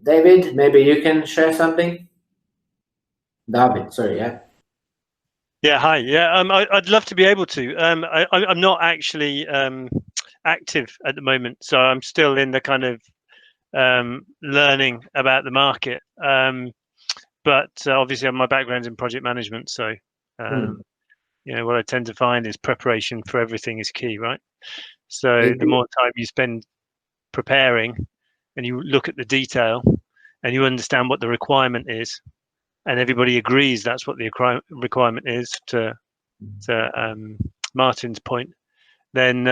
[SPEAKER 2] David, maybe you can share something. David, sorry. Yeah.
[SPEAKER 6] Yeah, hi. Yeah, I'd love to be able to. I'm not actually active at the moment, so I'm still in the kind of learning about the market. But obviously, my background's in project management, so what I tend to find is preparation for everything is key, right? So the more time you spend preparing, and you look at the detail, and you understand what the requirement is, and everybody agrees that's what the requirement is, to Martin's point, then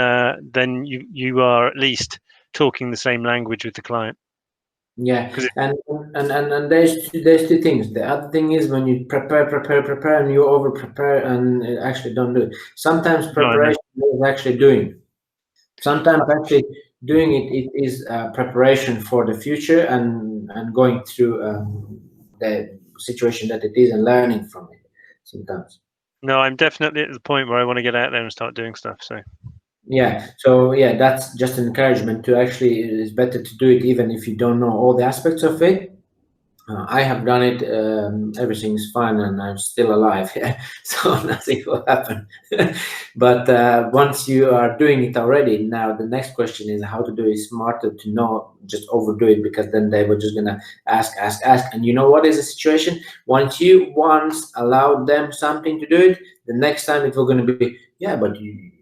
[SPEAKER 6] you are at least talking the same language with the client.
[SPEAKER 2] Yeah, and there's two things. The other thing is when you prepare, and you over prepare and actually don't do it. Sometimes preparation is actually doing. Sometimes actually doing it is preparation for the future and going through the situation that it is and learning from it. Sometimes.
[SPEAKER 6] No, I'm definitely at the point where I want to get out there and start doing stuff. So.
[SPEAKER 2] Yeah, so yeah, that's just an encouragement to actually, it's better to do it even if you don't know all the aspects of it. I have done it, everything's fine and I'm still alive, yeah, so nothing will happen. But once you are doing it already, now the next question is how to do it smarter, to not just overdo it, because then they were just gonna ask. And you know what is the situation? Once you allowed them something to do it, the next time it will gonna be, yeah, but you've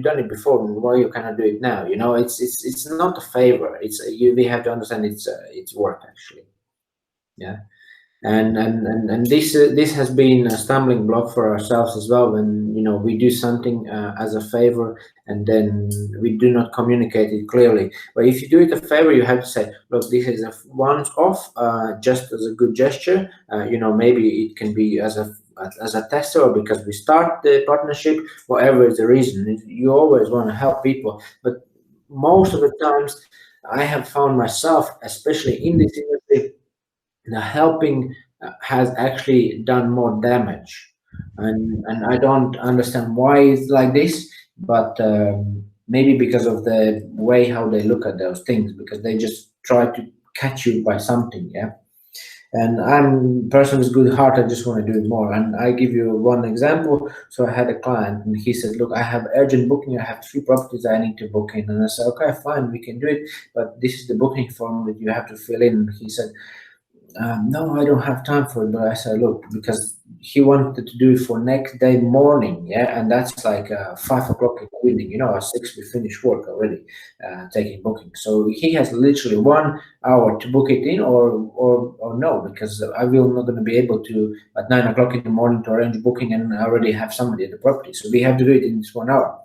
[SPEAKER 2] done it before, why you cannot do it now? It's not a favor. We have to understand it's work actually. Yeah, and this has been a stumbling block for ourselves as well, when we do something as a favor and then we do not communicate it clearly. But if you do it a favor, you have to say, look, this is a once off, just as a good gesture. Maybe it can be as a tester, or because we start the partnership, whatever is the reason. You always want to help people, but most of the times I have found myself, especially in this industry, the helping has actually done more damage, and I don't understand why it's like this, but maybe because of the way how they look at those things, because they just try to catch you by something. Yeah, and I'm a person with good heart, I just want to do it more. And I give you one example. So I had a client and he said, look, I have urgent booking, I have 3 properties I need to book in. And I said, okay, fine, we can do it, but this is the booking form that you have to fill in. And he said, no, I don't have time for it. But I said, look, because he wanted to do it for next day morning, yeah, and that's like 5 o'clock in the evening. At 6 we finish work already, taking booking. So he has literally 1 hour to book it in, or no, because I will not going to be able to at 9 o'clock in the morning to arrange booking and already have somebody at the property. So we have to do it in this 1 hour.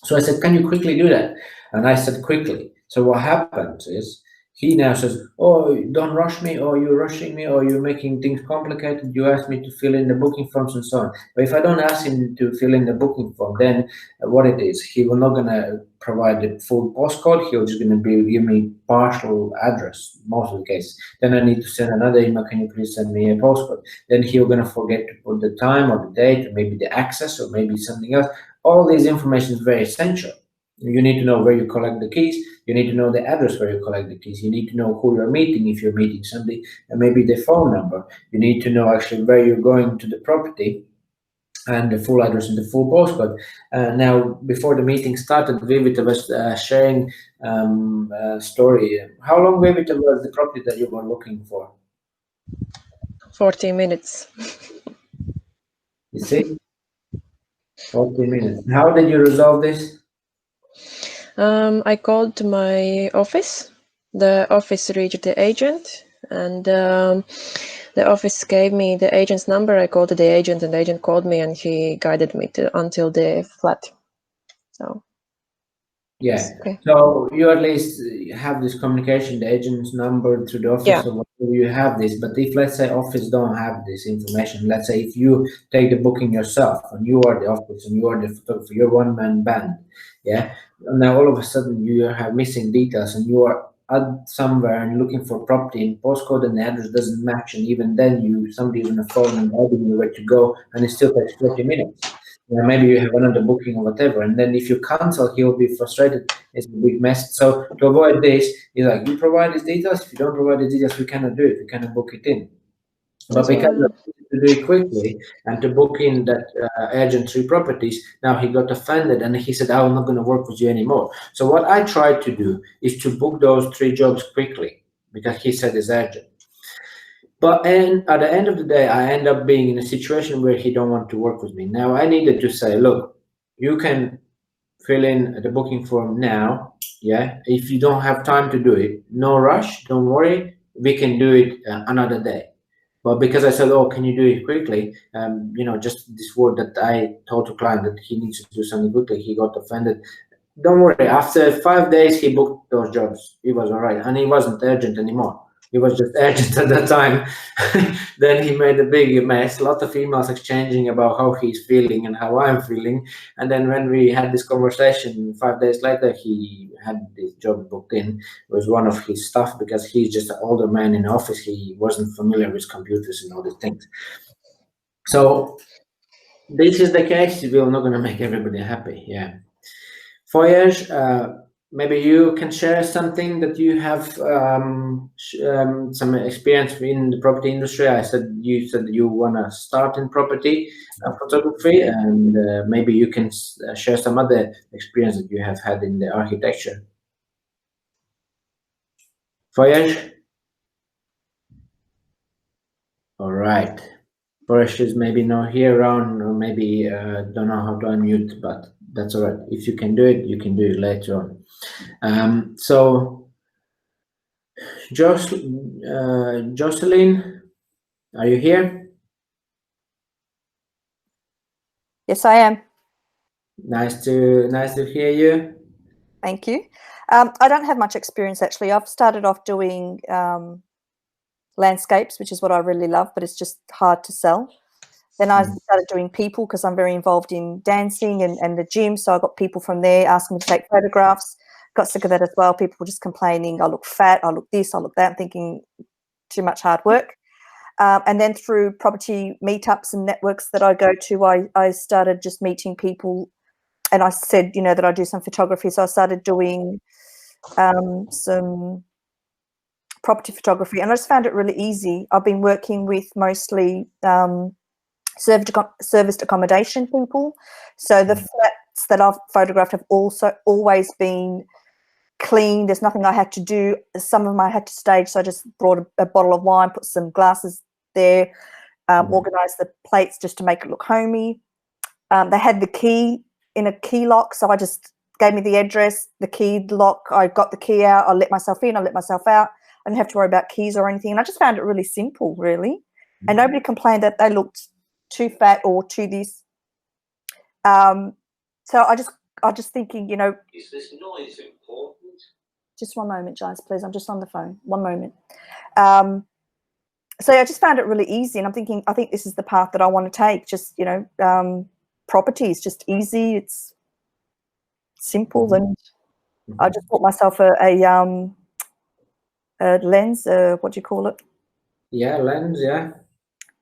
[SPEAKER 2] So I said, can you quickly do that? And I said, quickly. So what happened is, He now says, oh, don't rush me, or you're rushing me, or you're making things complicated. You asked me to fill in the booking forms and so on. But if I don't ask him to fill in the booking form, then what it is, he will not going to provide the full postcode. He'll just going to give me partial address, most of the cases. Then I need to send another email, can you please send me a postcode? Then he'll going to forget to put the time or the date, or maybe the access, or maybe something else. All this information is very essential. You need to know where you collect the keys. You need to know the address where you collect the keys. You need to know who you're meeting if you're meeting somebody, and maybe the phone number. You need to know actually where you're going to the property and the full address and the full postcode. Now, before the meeting started, Vivita was sharing a story. How long, Vivita, was the property that you were looking for?
[SPEAKER 3] 40 minutes.
[SPEAKER 2] You see? 40 minutes. How did you resolve this?
[SPEAKER 3] I called to my office. The office reached the agent, and the office gave me the agent's number. I called the agent, and the agent called me, and he guided me until the flat. So
[SPEAKER 2] yeah.
[SPEAKER 3] Okay.
[SPEAKER 2] So you at least have this communication, the agent's number through the office, or whatever, you have this. But if, let's say, office don't have this information, let's say if you take the booking yourself and you are the office and you are the photographer, you're one-man band, yeah. And now all of a sudden you have missing details and you are at somewhere and looking for property in postcode and the address doesn't match, and even then somebody's on the phone and guiding you where to go, and it still takes 40 minutes. Maybe you have another booking or whatever, and then if you cancel, he'll be frustrated. It's a big mess. So to avoid this, he's like, you provide these details. If you don't provide the details, we cannot do it. We cannot book it in. But because to do it quickly and to book in that agent 3 properties, now he got offended and he said, I'm not going to work with you anymore. So what I tried to do is to book those 3 jobs quickly because he said it's urgent. But at the end of the day, I end up being in a situation where he don't want to work with me. Now I needed to say, look, you can fill in the booking form now. Yeah. If you don't have time to do it, no rush. Don't worry. We can do it another day. But because I said, oh, can you do it quickly? Just this word that I told the client that he needs to do something quickly, he got offended. Don't worry. After 5 days, he booked those jobs. He was all right. And he wasn't urgent anymore. He was just urgent at that time. Then he made a big mess, a lot of emails exchanging about how he's feeling and how I'm feeling. And then when we had this conversation 5 days later, he had this job booked in. It was one of his stuff because he's just an older man in the office. He wasn't familiar with computers and all these things. So this is the case. We're not going to make everybody happy. Yeah. Voyage, maybe you can share something that you have some experience in the property industry. You said you want to start in property photography, and maybe you can share some other experience that you have had in the architecture. Voyage? All right. Voyage is maybe not here around, or maybe don't know how to unmute, but that's all right. If you can do it, you can do it later on. So Jocelyn, are you here?
[SPEAKER 10] Yes, I am.
[SPEAKER 2] Nice to hear you.
[SPEAKER 10] Thank you. I don't have much experience, actually. I've started off doing landscapes, which is what I really love, but it's just hard to sell. Then I started doing people because I'm very involved in dancing and the gym. So I got people from there asking me to take photographs. Got sick of that as well. People were just complaining, I look fat, I look this, I look that, thinking too much hard work. And then through property meetups and networks that I go to, I started just meeting people, and I said, that I do some photography. So I started doing some property photography, and I just found it really easy. I've been working with mostly serviced accommodation people. So the flats that I've photographed have also always been clean. There's nothing I had to do. Some of them I had to stage, so I just brought a bottle of wine, put some glasses there, organised the plates just to make it look homey. They had the key in a key lock, so I just gave me the address, the key lock. I got the key out. I let myself in. I let myself out. I didn't have to worry about keys or anything. And I just found it really simple, really. And nobody complained that they looked too fat or too this. So I just thinking,
[SPEAKER 2] Is this noise important?
[SPEAKER 10] Just one moment, guys, please. I'm just on the phone. One moment. So I just found it really easy, and I'm thinking, I think this is the path that I want to take. Just, you know, property is just easy. It's simple, and I just bought myself a lens. What do you call it?
[SPEAKER 2] Yeah, lens. Yeah.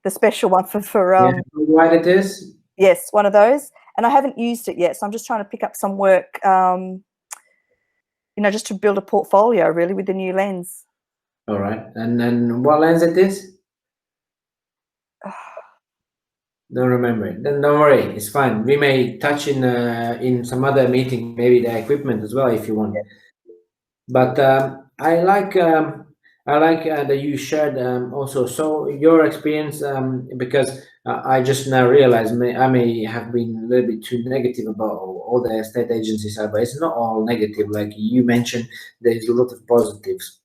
[SPEAKER 10] The special one for
[SPEAKER 2] yeah. What it is?
[SPEAKER 10] Yes, one of those. And I haven't used it yet, so I'm just trying to pick up some work. You know, just to build a portfolio really with the new lens.
[SPEAKER 2] All right. And then what lens it is? Don't remember it. Then don't worry, it's fine. We may touch in some other meeting, maybe the equipment as well if you want. But I like that you shared also. So your experience, because I just now realized I may have been a little bit too negative about all the estate agencies are, but it's not all negative. Like you mentioned, there's a lot of positives.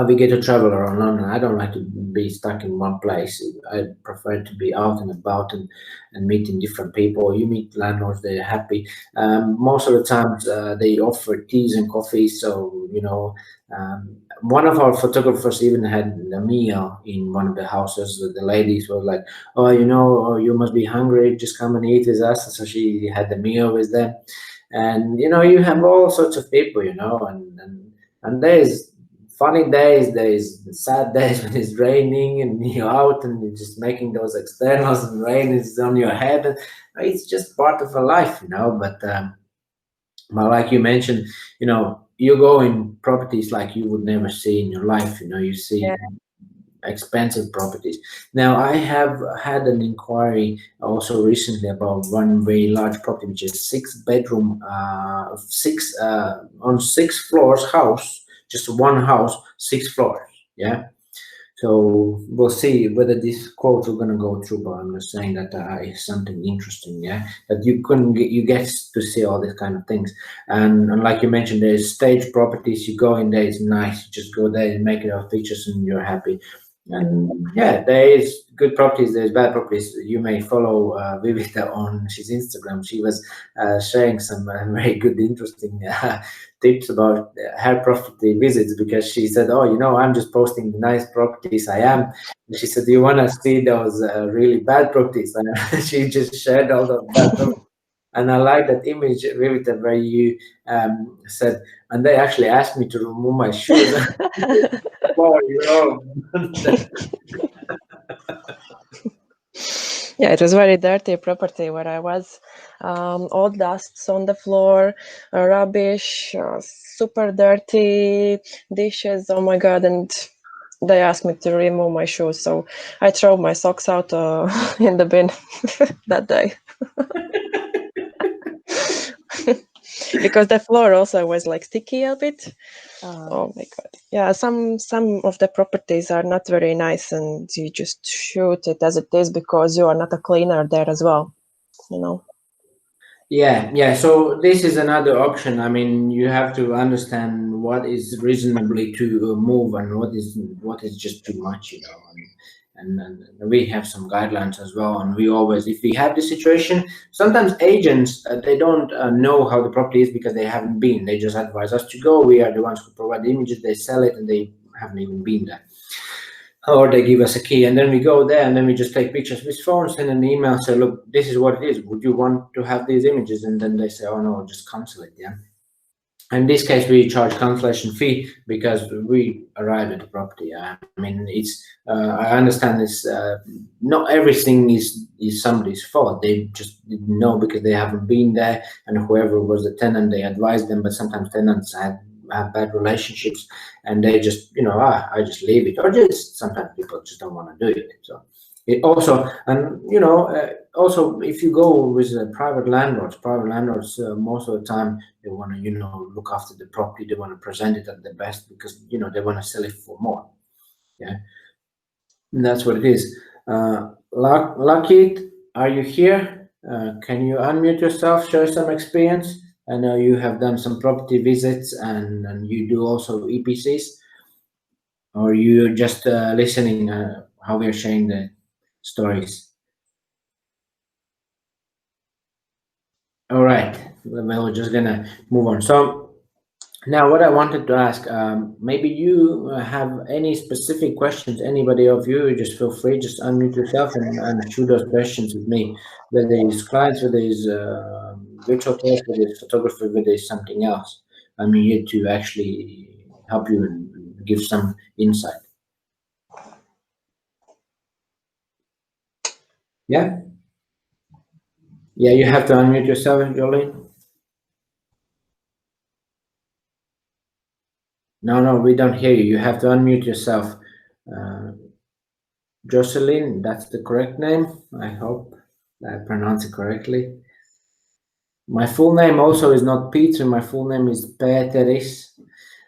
[SPEAKER 2] We get to travel around London. I don't like to be stuck in one place. I prefer to be out and about and meeting different people. You meet landlords, they're happy. Most of the times they offer teas and coffees. So, you know, one of our photographers even had a meal in one of the houses. The ladies were like, oh, you know, you must be hungry. Just come and eat with us. So she had the meal with them. And, you know, you have all sorts of people, you know, and there's funny days, there's sad days when it's raining and you're out and you're just making those externals and rain is on your head. It's just part of a life, you know. But like you mentioned, you know, you go in properties like you would never see in your life. You know, you see expensive properties. Now, I have had an inquiry also recently about one very large property, which is 6-bedroom, on 6 floors house. Just one house, 6 floors. Yeah. So we'll see whether these quotes are going to go through, but I'm just saying that is something interesting. Yeah. That you get to see all these kind of things. And like you mentioned, there's stage properties. You go in there, it's nice. You just go there and make it of pictures and you're happy. And yeah, there is good properties, there's bad properties. You may follow Vivita on his Instagram. She was sharing some very good, interesting tips about her property visits, because she said, oh, you know, I'm just posting the nice properties I am. And she said, do you want to see those really bad properties? And she just shared all those bad properties. And I like that image, Vivita, where you said, and they actually asked me to remove my shoes.
[SPEAKER 3] Yeah, it was very dirty property where I was. All dusts on the floor, rubbish, super dirty dishes. Oh my God. And they asked me to remove my shoes. So I threw my socks out in the bin that day. Because the floor also was like sticky a bit. Oh my God. Yeah, some of the properties are not very nice, and you just shoot it as it is because you are not a cleaner there as well, you know.
[SPEAKER 2] Yeah. So this is another option. I mean, you have to understand what is reasonably to move and what is just too much, you know. And we have some guidelines as well. And we always, if we have the situation, sometimes agents they don't know how the property is because they haven't been. They just advise us to go. We are the ones who provide the images. They sell it, and they haven't even been there. Or they give us a key, and then we go there, and then we just take pictures with phones, send an email, say, look, this is what it is. Would you want to have these images? And then they say, oh no, just cancel it. Yeah. In this case, we charge cancellation fee because we arrive at the property. I mean, it's I understand this. Not everything is somebody's fault. They just didn't know because they haven't been there, and whoever was the tenant, they advised them. But sometimes tenants have bad relationships, and they just, you know, I just leave it, or just sometimes people just don't want to do it. So it also, and you know, also if you go with private landlords, most of the time they want to, you know, look after the property. They want to present it at the best because, you know, they want to sell it for more. Yeah, and that's what it is. Lockheed, are you here? Can you unmute yourself, share some experience? I know you have done some property visits and you do also EPCs, or you're just listening how we are sharing the stories. All right, we're just gonna move on. So Now, what I wanted to ask, maybe you have any specific questions, anybody of you, just feel free, just unmute yourself and shoot those questions with me, whether it's clients, whether it's virtual tours, whether it's photography, whether it's something else. I'm here to actually help you and give some insight. Yeah? Yeah, you have to unmute yourself, Jolene. No, we don't hear you. You have to unmute yourself. Jocelyn, that's the correct name. I hope I pronounce it correctly. My full name also is not Peter. My full name is Peteris,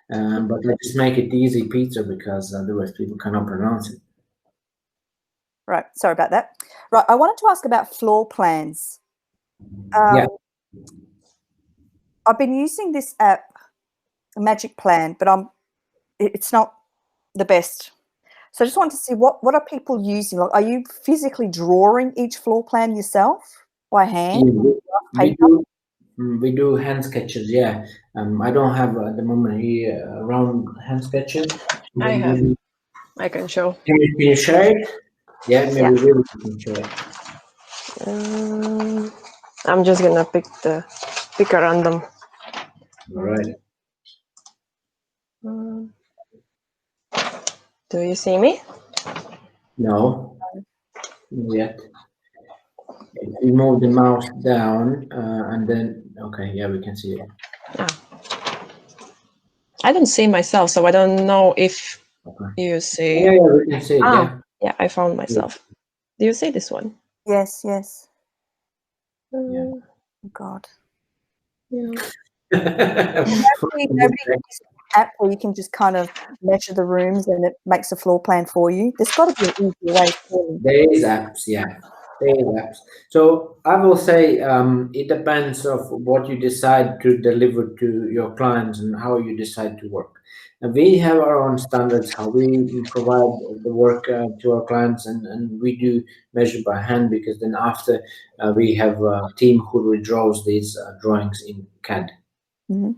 [SPEAKER 2] but I just make it easy, Peter, because otherwise people cannot pronounce it.
[SPEAKER 10] Right, sorry about that. Right, I wanted to ask about floor plans.
[SPEAKER 2] Yeah.
[SPEAKER 10] I've been using this app, Magic Plan, but it's not the best. So I just want to see what are people using? Like, are you physically drawing each floor plan yourself by hand?
[SPEAKER 2] We do hand sketches, yeah. I don't have at the moment here around hand sketches.
[SPEAKER 3] I have. I can show.
[SPEAKER 2] Can you share it? Yeah, maybe really can share it.
[SPEAKER 3] I'm just gonna pick a random.
[SPEAKER 2] All right.
[SPEAKER 3] Do you see me?
[SPEAKER 2] No, not yet. If you move the mouse down and then, okay, yeah, we can see it.
[SPEAKER 3] I don't see myself, so I don't know if you see.
[SPEAKER 2] Yeah, we can see it,
[SPEAKER 3] yeah, I found myself. Do you see this one?
[SPEAKER 10] Yes, yes.
[SPEAKER 2] Yeah.
[SPEAKER 10] Oh, God.
[SPEAKER 3] Yeah.
[SPEAKER 10] Nobody uses an app where you can just kind of measure the rooms and it makes a floor plan for you. There's got to be an easier way for you.
[SPEAKER 2] There is apps, yeah. There is apps. So I will say it depends of what you decide to deliver to your clients and how you decide to work. And we have our own standards, how we provide the work to our clients, and we do measure by hand, because then after we have a team who redraws these drawings in CAD.
[SPEAKER 10] Mm-hmm.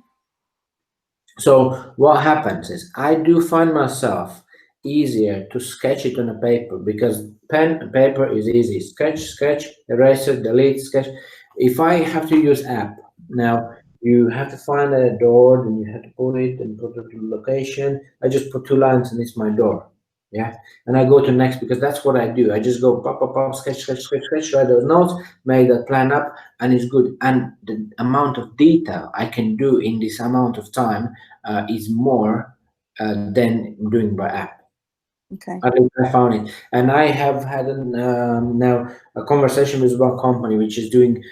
[SPEAKER 2] So what happens is I do find myself easier to sketch it on a paper, because pen and paper is easy. Sketch, eraser, delete, sketch. If I have to use app, now you have to find a door, then you have to put it and put it to location. I just put 2 lines and it's my door. Yeah, and I go to next, because that's what I do. I just go pop, sketch, write those notes, make that plan up, and it's good. And the amount of detail I can do in this amount of time is more than doing by app.
[SPEAKER 10] Okay.
[SPEAKER 2] At least I found it, and I have had now a conversation with one company which is doing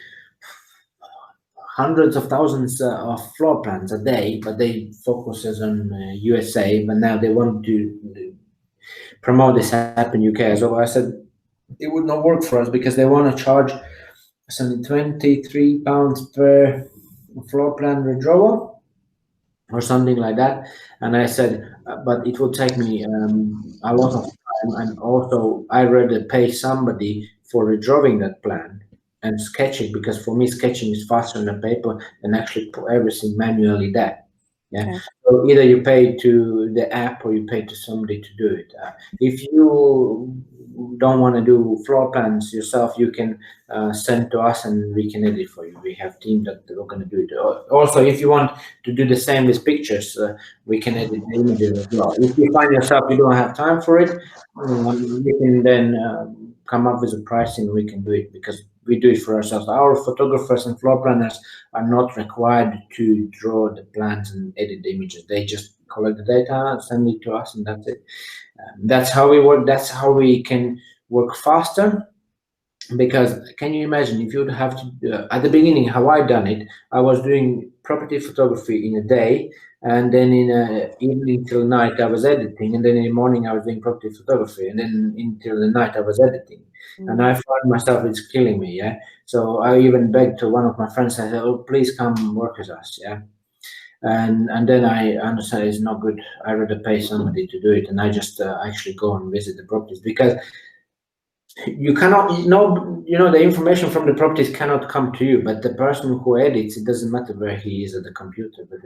[SPEAKER 2] hundreds of thousands of floor plans a day, but they focuses on USA, but now they want to promote this app in UK. So I said it would not work for us, because they want to charge something £23 per floor plan withdrawal or something like that. And I said, but it will take me a lot of time, and also I rather pay somebody for redrawing that plan and sketching, because for me sketching is faster on the paper than actually put everything manually there. Yeah. Okay. So either you pay to the app or you pay to somebody to do it. If you don't want to do floor plans yourself, you can send to us and we can edit for you. We have team that are going to do it. Also, if you want to do the same with pictures, we can edit the images as well. If you find yourself you don't have time for it, we can then come up with a pricing. We can do it, because we do it for ourselves. Our photographers and floor planners are not required to draw the plans and edit the images. They just collect the data, send it to us, and that's it. That's how we work. That's how we can work faster. Because can you imagine if you'd have to at the beginning, how I done it? I was doing property photography in a day, and then in evening till night I was editing, and then in the morning I was doing property photography, and then until the night I was editing. And I found myself, it's killing me. Yeah, so I even begged to one of my friends. I said, oh, please come work with us. Yeah. And then I understand it's not good. I rather pay somebody to do it, and I just actually go and visit the properties, because you cannot the information from the properties cannot come to you, but the person who edits, it doesn't matter where he is at the computer, but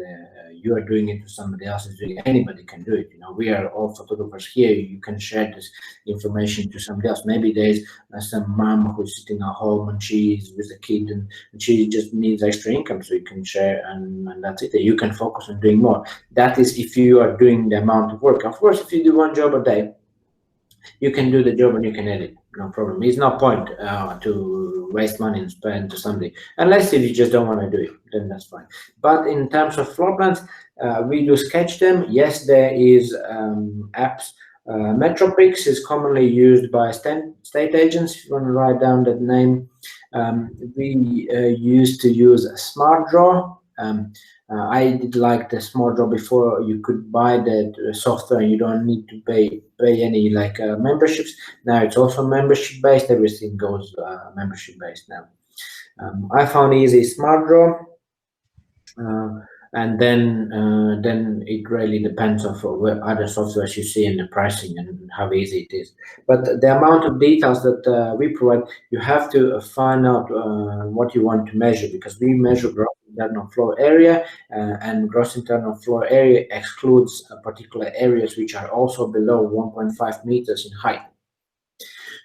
[SPEAKER 2] you are doing it to somebody else is doing it. Anybody can do it. We are all photographers here. You can share this information to somebody else. Maybe there's some mom who's sitting at home and she's with a kid and she just needs extra income, so you can share, and that's it. You can focus on doing more. That is if you are doing the amount of work. Of course, if you do one job a day, you can do the job and you can edit, no problem. It's no point to waste money and spend to somebody, unless if you just don't want to do it, then that's fine. But in terms of floor plans, we do sketch them. Yes, there is apps. Metropix is commonly used by state agents. If you want to write down that name, we used to use a Smart Draw. I did like the Smart Draw before. You could buy the software and you don't need to pay any memberships. Now it's also membership based. Everything goes membership based now. I found easy Smart Draw, and then it really depends on what other softwares you see and the pricing and how easy it is. But the amount of details that we provide, you have to find out what you want to measure, because we measure gross internal floor area, and gross internal floor area excludes particular areas which are also below 1.5 meters in height.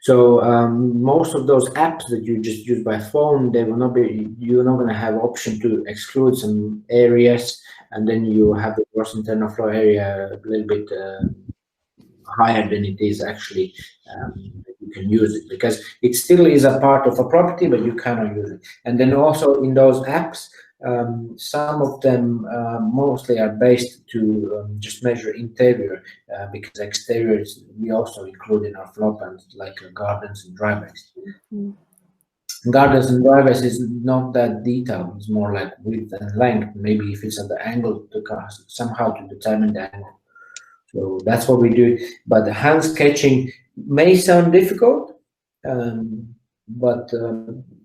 [SPEAKER 2] So most of those apps that you just use by phone, they will not be. You're not going to have option to exclude some areas, and then you have the gross internal floor area a little bit higher than it is actually. You can use it because it still is a part of a property, but you cannot use it. And then also in those apps, some of them mostly are based to just measure interior, because exteriors we also include in our floor plans, like gardens and driveways. Gardens and driveways is not that detailed. It's more like width and length. Maybe if it's at the angle, to somehow to determine the angle. So that's what we do. But hand sketching may sound difficult, but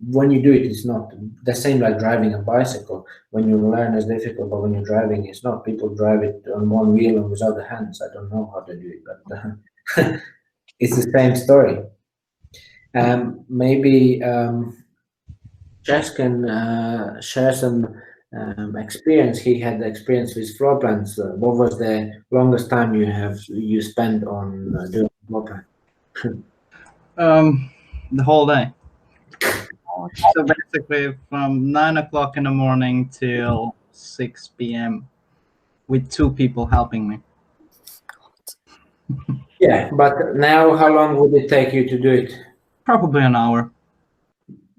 [SPEAKER 2] when you do it, it's not the same like driving a bicycle. When you learn, it's difficult, but when you're driving, it's not. People drive it on one wheel and without the hands. I don't know how to do it, but it's the same story. Maybe Jess can share some experience. He had experience with floor plans. What was the longest time you spent on doing floor plan?
[SPEAKER 8] The whole day. So basically from 9 o'clock in the morning till 6 p.m. with 2 people helping me.
[SPEAKER 2] Yeah, but now how long would it take you to do it?
[SPEAKER 8] Probably an hour.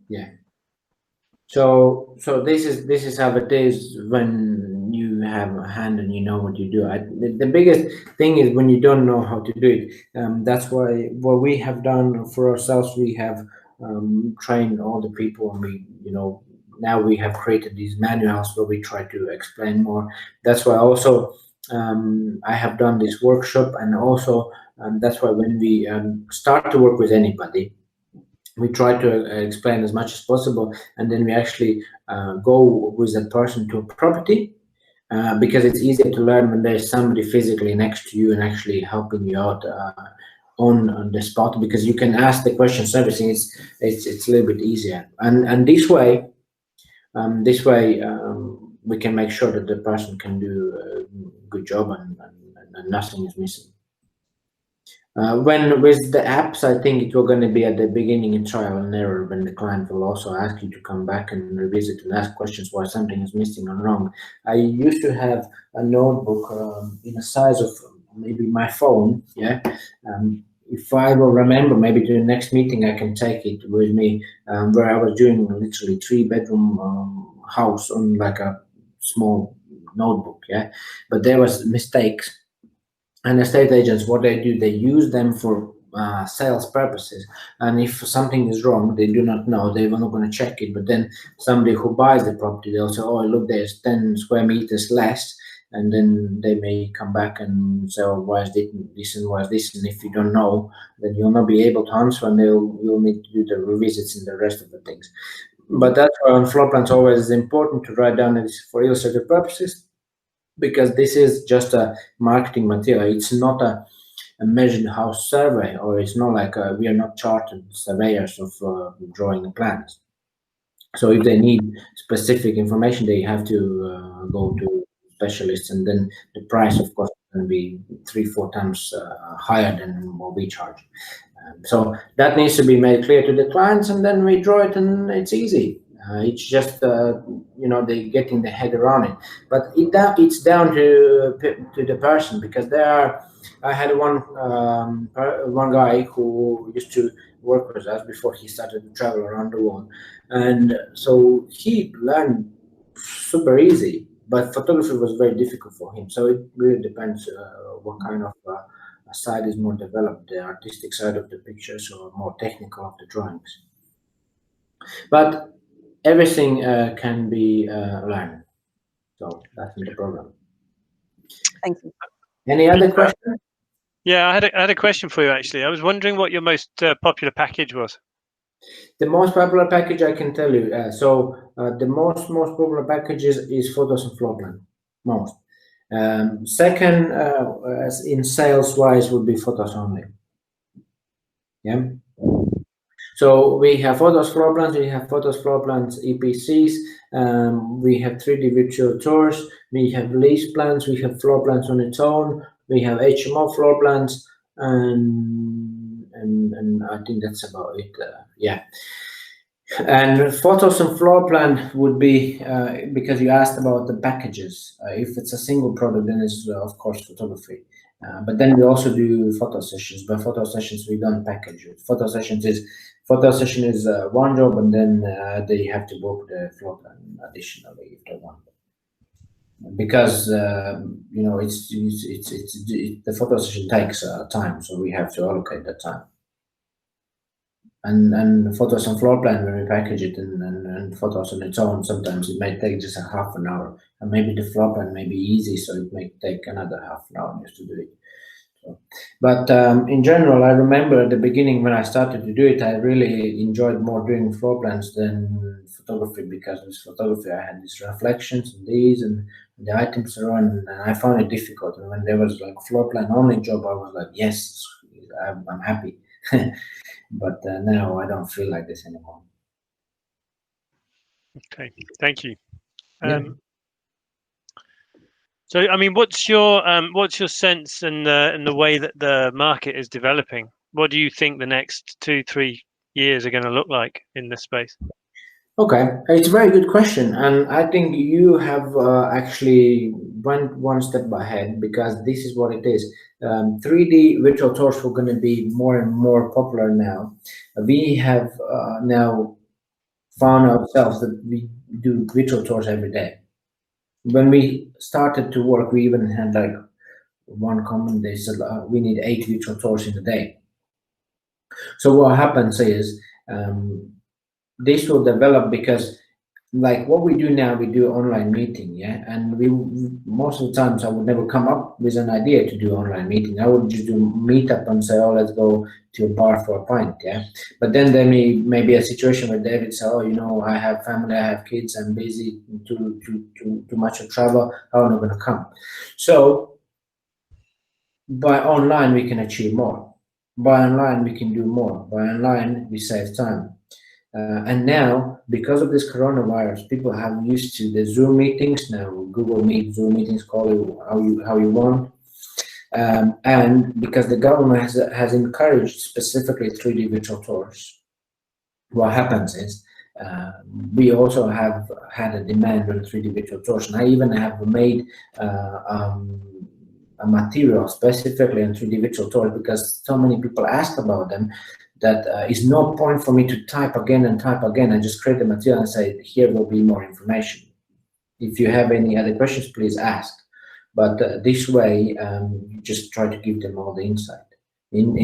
[SPEAKER 2] Yeah. So this is how it is when you have a hand and you know what you do. The biggest thing is when you don't know how to do it. That's why what we have done for ourselves, we have trained all the people, and we now we have created these manuals where we try to explain more. That's why also I have done this workshop, and also that's why when we start to work with anybody, we try to explain as much as possible, and then we actually go with that person to a property, because it's easier to learn when there's somebody physically next to you and actually helping you out on the spot, because you can ask the questions, everything. It's a little bit easier, and this way we can make sure that the person can do a good job and nothing is missing. When with the apps, I think it will going to be at the beginning in trial and error, when the client will also ask you to come back and revisit and ask questions why something is missing or wrong. I used to have a notebook in the size of maybe my phone. Yeah. If I will remember, maybe to the next meeting, I can take it with me, where I was doing literally 3-bedroom house on like a small notebook. Yeah. But there was mistakes. And estate agents, what they do, they use them for sales purposes. And if something is wrong, they do not know, they're not going to check it. But then somebody who buys the property, they'll say, oh, look, there's 10 square meters less. And then they may come back and say, oh, why is this and why is this? And if you don't know, then you'll not be able to answer, and you'll need to do the revisits and the rest of the things. But that's why on floor plans always is important to write down this for illustrative purposes, because this is just a marketing material. It's not measured house survey, or it's not like we are not chartered surveyors of drawing the plans. So if they need specific information, they have to go to specialists, and then the price, of course, can be 3-4 times higher than what we charge. So that needs to be made clear to the clients, and then we draw it, and it's easy. It's just they getting the head around it, but it's down to the person, because I had one guy who used to work with us before he started to travel around the world, and so he learned super easy, but photography was very difficult for him. So it really depends what kind of side is more developed, the artistic side of the pictures or more technical of the drawings. But everything can be learned, so that's in the program.
[SPEAKER 10] Thank you.
[SPEAKER 2] Any other questions?
[SPEAKER 6] Yeah, I had a question for you, actually. I was wondering what your most popular package was.
[SPEAKER 2] The most popular package, I can tell you. The most popular package is photos and floor plan. Most. Second, in sales wise, would be photos only. Yeah. So we have photos floor plans, we have photos floor plans EPCs, we have 3D virtual tours, we have lease plans, we have floor plans on its own, we have HMO floor plans, and I think that's about it. Yeah. And photos and floor plan would be, because you asked about the packages. If it's a single product, then it's of course photography. But then we also do photo sessions. But photo sessions we don't package it. Photo session is one job, and then they have to book the floor plan additionally if they want. Because it's the photo session takes time, so we have to allocate that time. And photos and floor plan, when we package it, and photos on its own, sometimes it may take just a half an hour, and maybe the floor plan may be easy, so it may take another half an hour just to do it. So, but in general, I remember at the beginning when I started to do it, I really enjoyed more doing floor plans than photography, because with photography I had these reflections and these and the items around, and I found it difficult. And when there was like floor plan only job, I was like, yes, I'm happy. But now I don't feel like this anymore.
[SPEAKER 6] Okay, thank you.
[SPEAKER 2] Yeah.
[SPEAKER 6] So, I mean, what's your sense in the way that the market is developing? What do you think the next 2-3 years are going to look like in this space?
[SPEAKER 2] Okay, it's a very good question, and I think you have actually went one step ahead, because this is what it is. 3D virtual tours are going to be more and more popular now. We have now found ourselves that we do virtual tours every day. When we started to work, we even had like one comment. They said we need 8 virtual tours in a day. So what happens is this will develop, because like what we do now, we do online meeting, yeah, and we most of the times I would never come up with an idea to do online meeting. I would just do Meetup and say, oh, let's go to a bar for a pint, yeah. But then there may be a situation where David says, oh, I have family, I have kids, I'm busy, too much of travel, how am I going to come? So by online we can achieve more. By online we can do more. By online we save time. And now, because of this coronavirus, people have used to the Zoom meetings now, Google Meet, Zoom meetings, call it how you want. And because the government has encouraged specifically 3D virtual tours, what happens is we also have had a demand on 3D virtual tours, and I even have made a material specifically on 3D virtual tours, because so many people ask about them that is no point for me to type again and type again. I just create the material and say, here will be more information. If you have any other questions, please ask. But this way, you just try to give them all the insight. And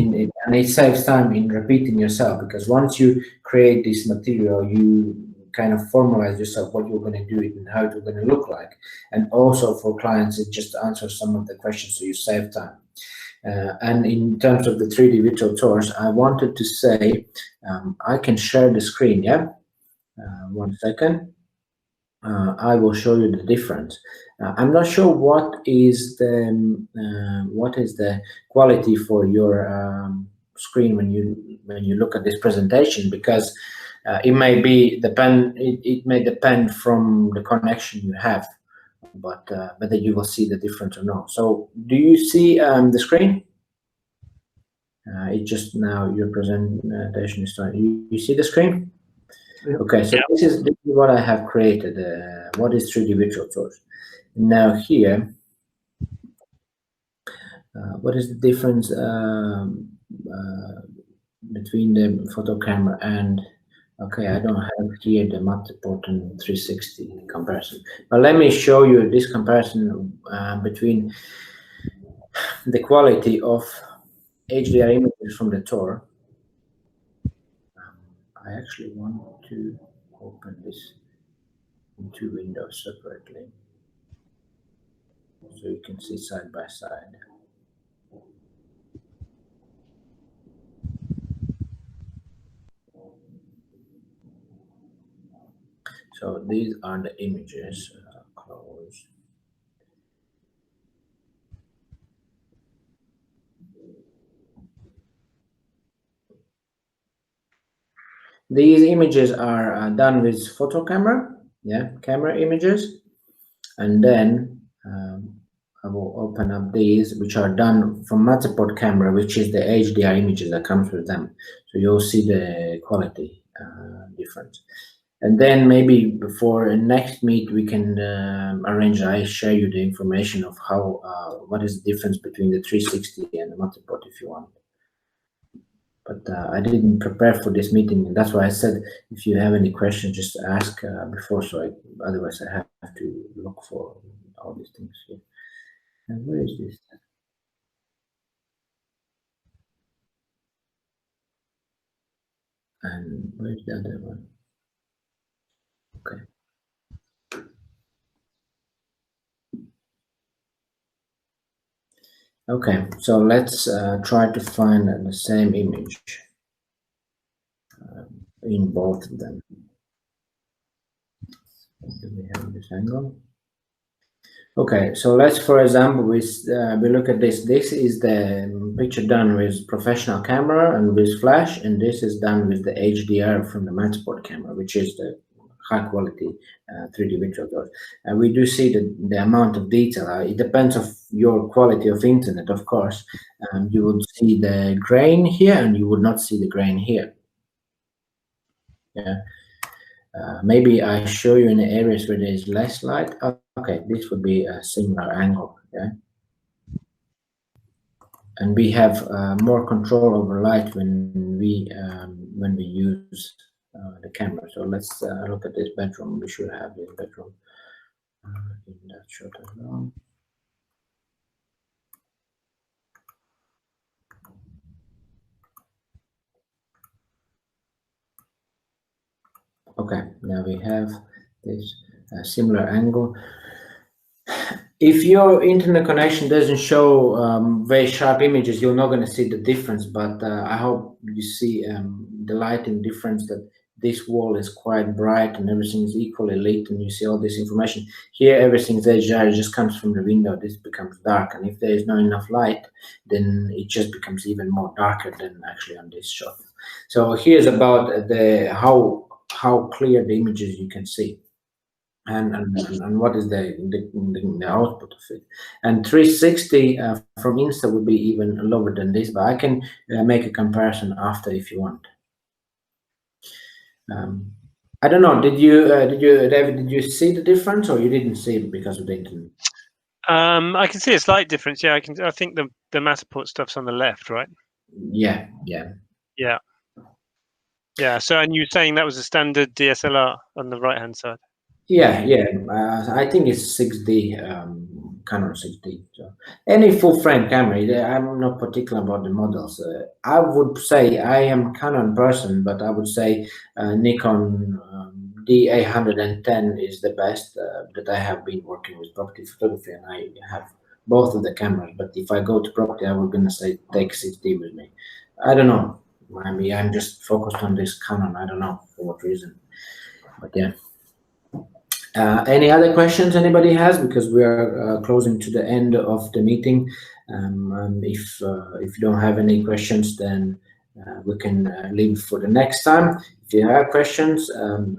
[SPEAKER 2] it saves time in repeating yourself, because once you create this material, you kind of formalize yourself what you're going to do and how it's going to look like. And also for clients, it just answers some of the questions, so you save time. And in terms of the 3D virtual tours, I wanted to say, I can share the screen, yeah? 1 second. I will show you the difference. I'm not sure what is the quality for your screen when you look at this presentation, because it may depend from the connection you have, but whether you will see the difference or not. So do you see the screen? It just now your presentation is starting. You see the screen?
[SPEAKER 7] Yep.
[SPEAKER 2] Okay, so this is what I have created. What is 3D Virtual Source? Now here, what is the difference between the photo camera and, okay, I don't have here the multi-port and 360 comparison, but let me show you this comparison between the quality of HDR images from the tour. I actually want to open this in two windows separately, so you can see side by side. So these are the images. Close. These images are done with photo camera, camera images, and then I will open up these, which are done from multi-port camera, which is the HDR images that comes with them. So you'll see the quality difference. And then maybe before next meet, we can arrange, I share you the information of how, what is the difference between the 360 and the multi-port if you want. But I didn't prepare for this meeting, and that's why I said, if you have any questions, just ask before, so otherwise I have to look for all these things here. And where is this? And where's the other one? Okay. Okay, so let's try to find the same image in both of them. Do we have this angle? Okay, so let's, for example, we look at this. This is the picture done with professional camera and with flash, and this is done with the HDR from the multi-port camera, which is the high quality 3D virtual source. And we do see the amount of detail. It depends on your quality of internet, of course. You would see the grain here, and you would not see the grain here. Yeah. Maybe I show you in the areas where there is less light. Okay, this would be a similar angle. Yeah. And we have more control over light when we use the camera. So let's look at this bedroom. We should have this bedroom in that shot as well. Okay, now we have this similar angle. If your internet connection doesn't show very sharp images, you're not going to see the difference, but I hope you see the lighting difference, that this wall is quite bright and everything is equally lit, and you see all this information. Here, everything's HDR, it just comes from the window. This becomes dark, and if there is not enough light, then it just becomes even more darker than actually on this shot. So here's about how clear the images you can see. And what is the output of it. And 360 from Insta would be even lower than this, but I can make a comparison after if you want. I don't know. Did you David? Did you see the difference, or you didn't see it because of the internet?
[SPEAKER 6] I can see a slight difference. Yeah, I think the Matterport stuff's on the left, right?
[SPEAKER 2] Yeah.
[SPEAKER 6] So, and you were saying that was a standard DSLR on the right hand side?
[SPEAKER 2] Yeah. I think it's 6D, Canon 6D. So any full frame camera, I'm not particular about the models. I would say I am Canon person, but I would say Nikon D810 is the best that I have been working with property photography, and I have both of the cameras. But if I go to property, I was gonna say take 6D with me. I don't know. Maybe I'm just focused on this Canon. I don't know for what reason, but yeah. Any other questions anybody has? Because we are closing to the end of the meeting. If you don't have any questions, then we can leave for the next time. If you have questions,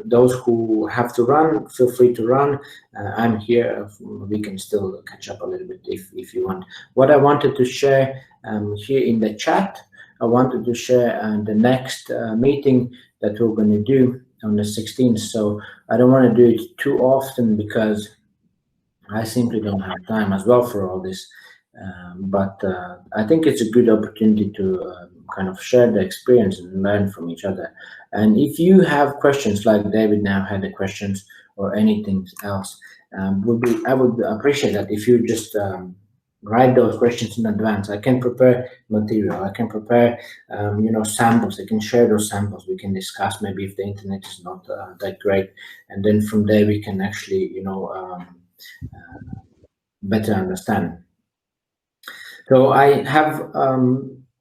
[SPEAKER 2] those who have to run, feel free to run. I'm here. We can still catch up a little bit if you want. What I wanted to share here in the chat, I wanted to share the next meeting that we're going to do on the 16th. So I don't want to do it too often because I simply don't have time as well for all this. But I think it's a good opportunity to kind of share the experience and learn from each other. And if you have questions, like David now had the questions, or anything else, I would appreciate that if you just write those questions in advance. I can prepare material. I can prepare, samples. I can share those samples. We can discuss maybe if the internet is not that great, and then from there we can actually, better understand. So I have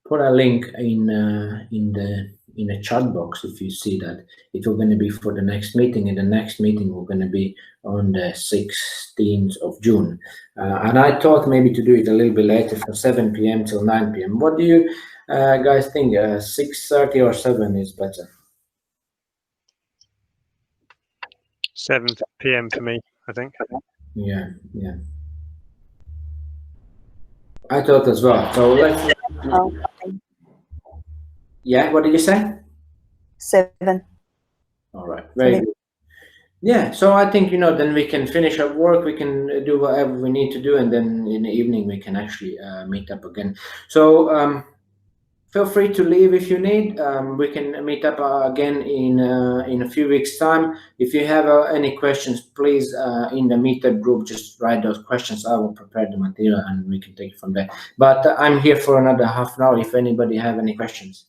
[SPEAKER 2] put a link in the chat box. If you see that, it will going to be for the next meeting, and the next meeting will going to be on the 16th of June. And I thought maybe to do it a little bit later, from 7 p.m. till 9 p.m. What do you guys think? 6:30 or 7 is better?
[SPEAKER 6] 7 p.m. for me, I think.
[SPEAKER 2] Yeah. I thought as well. So let's. Yeah, what did you say?
[SPEAKER 10] 7.
[SPEAKER 2] All right, very good. Yeah, so I think, then we can finish our work, we can do whatever we need to do, and then in the evening we can actually meet up again. So feel free to leave if you need. We can meet up again in a few weeks' time. If you have any questions, please, in the Meetup group, just write those questions. I will prepare the material and we can take it from there. But I'm here for another half an hour if anybody have any questions.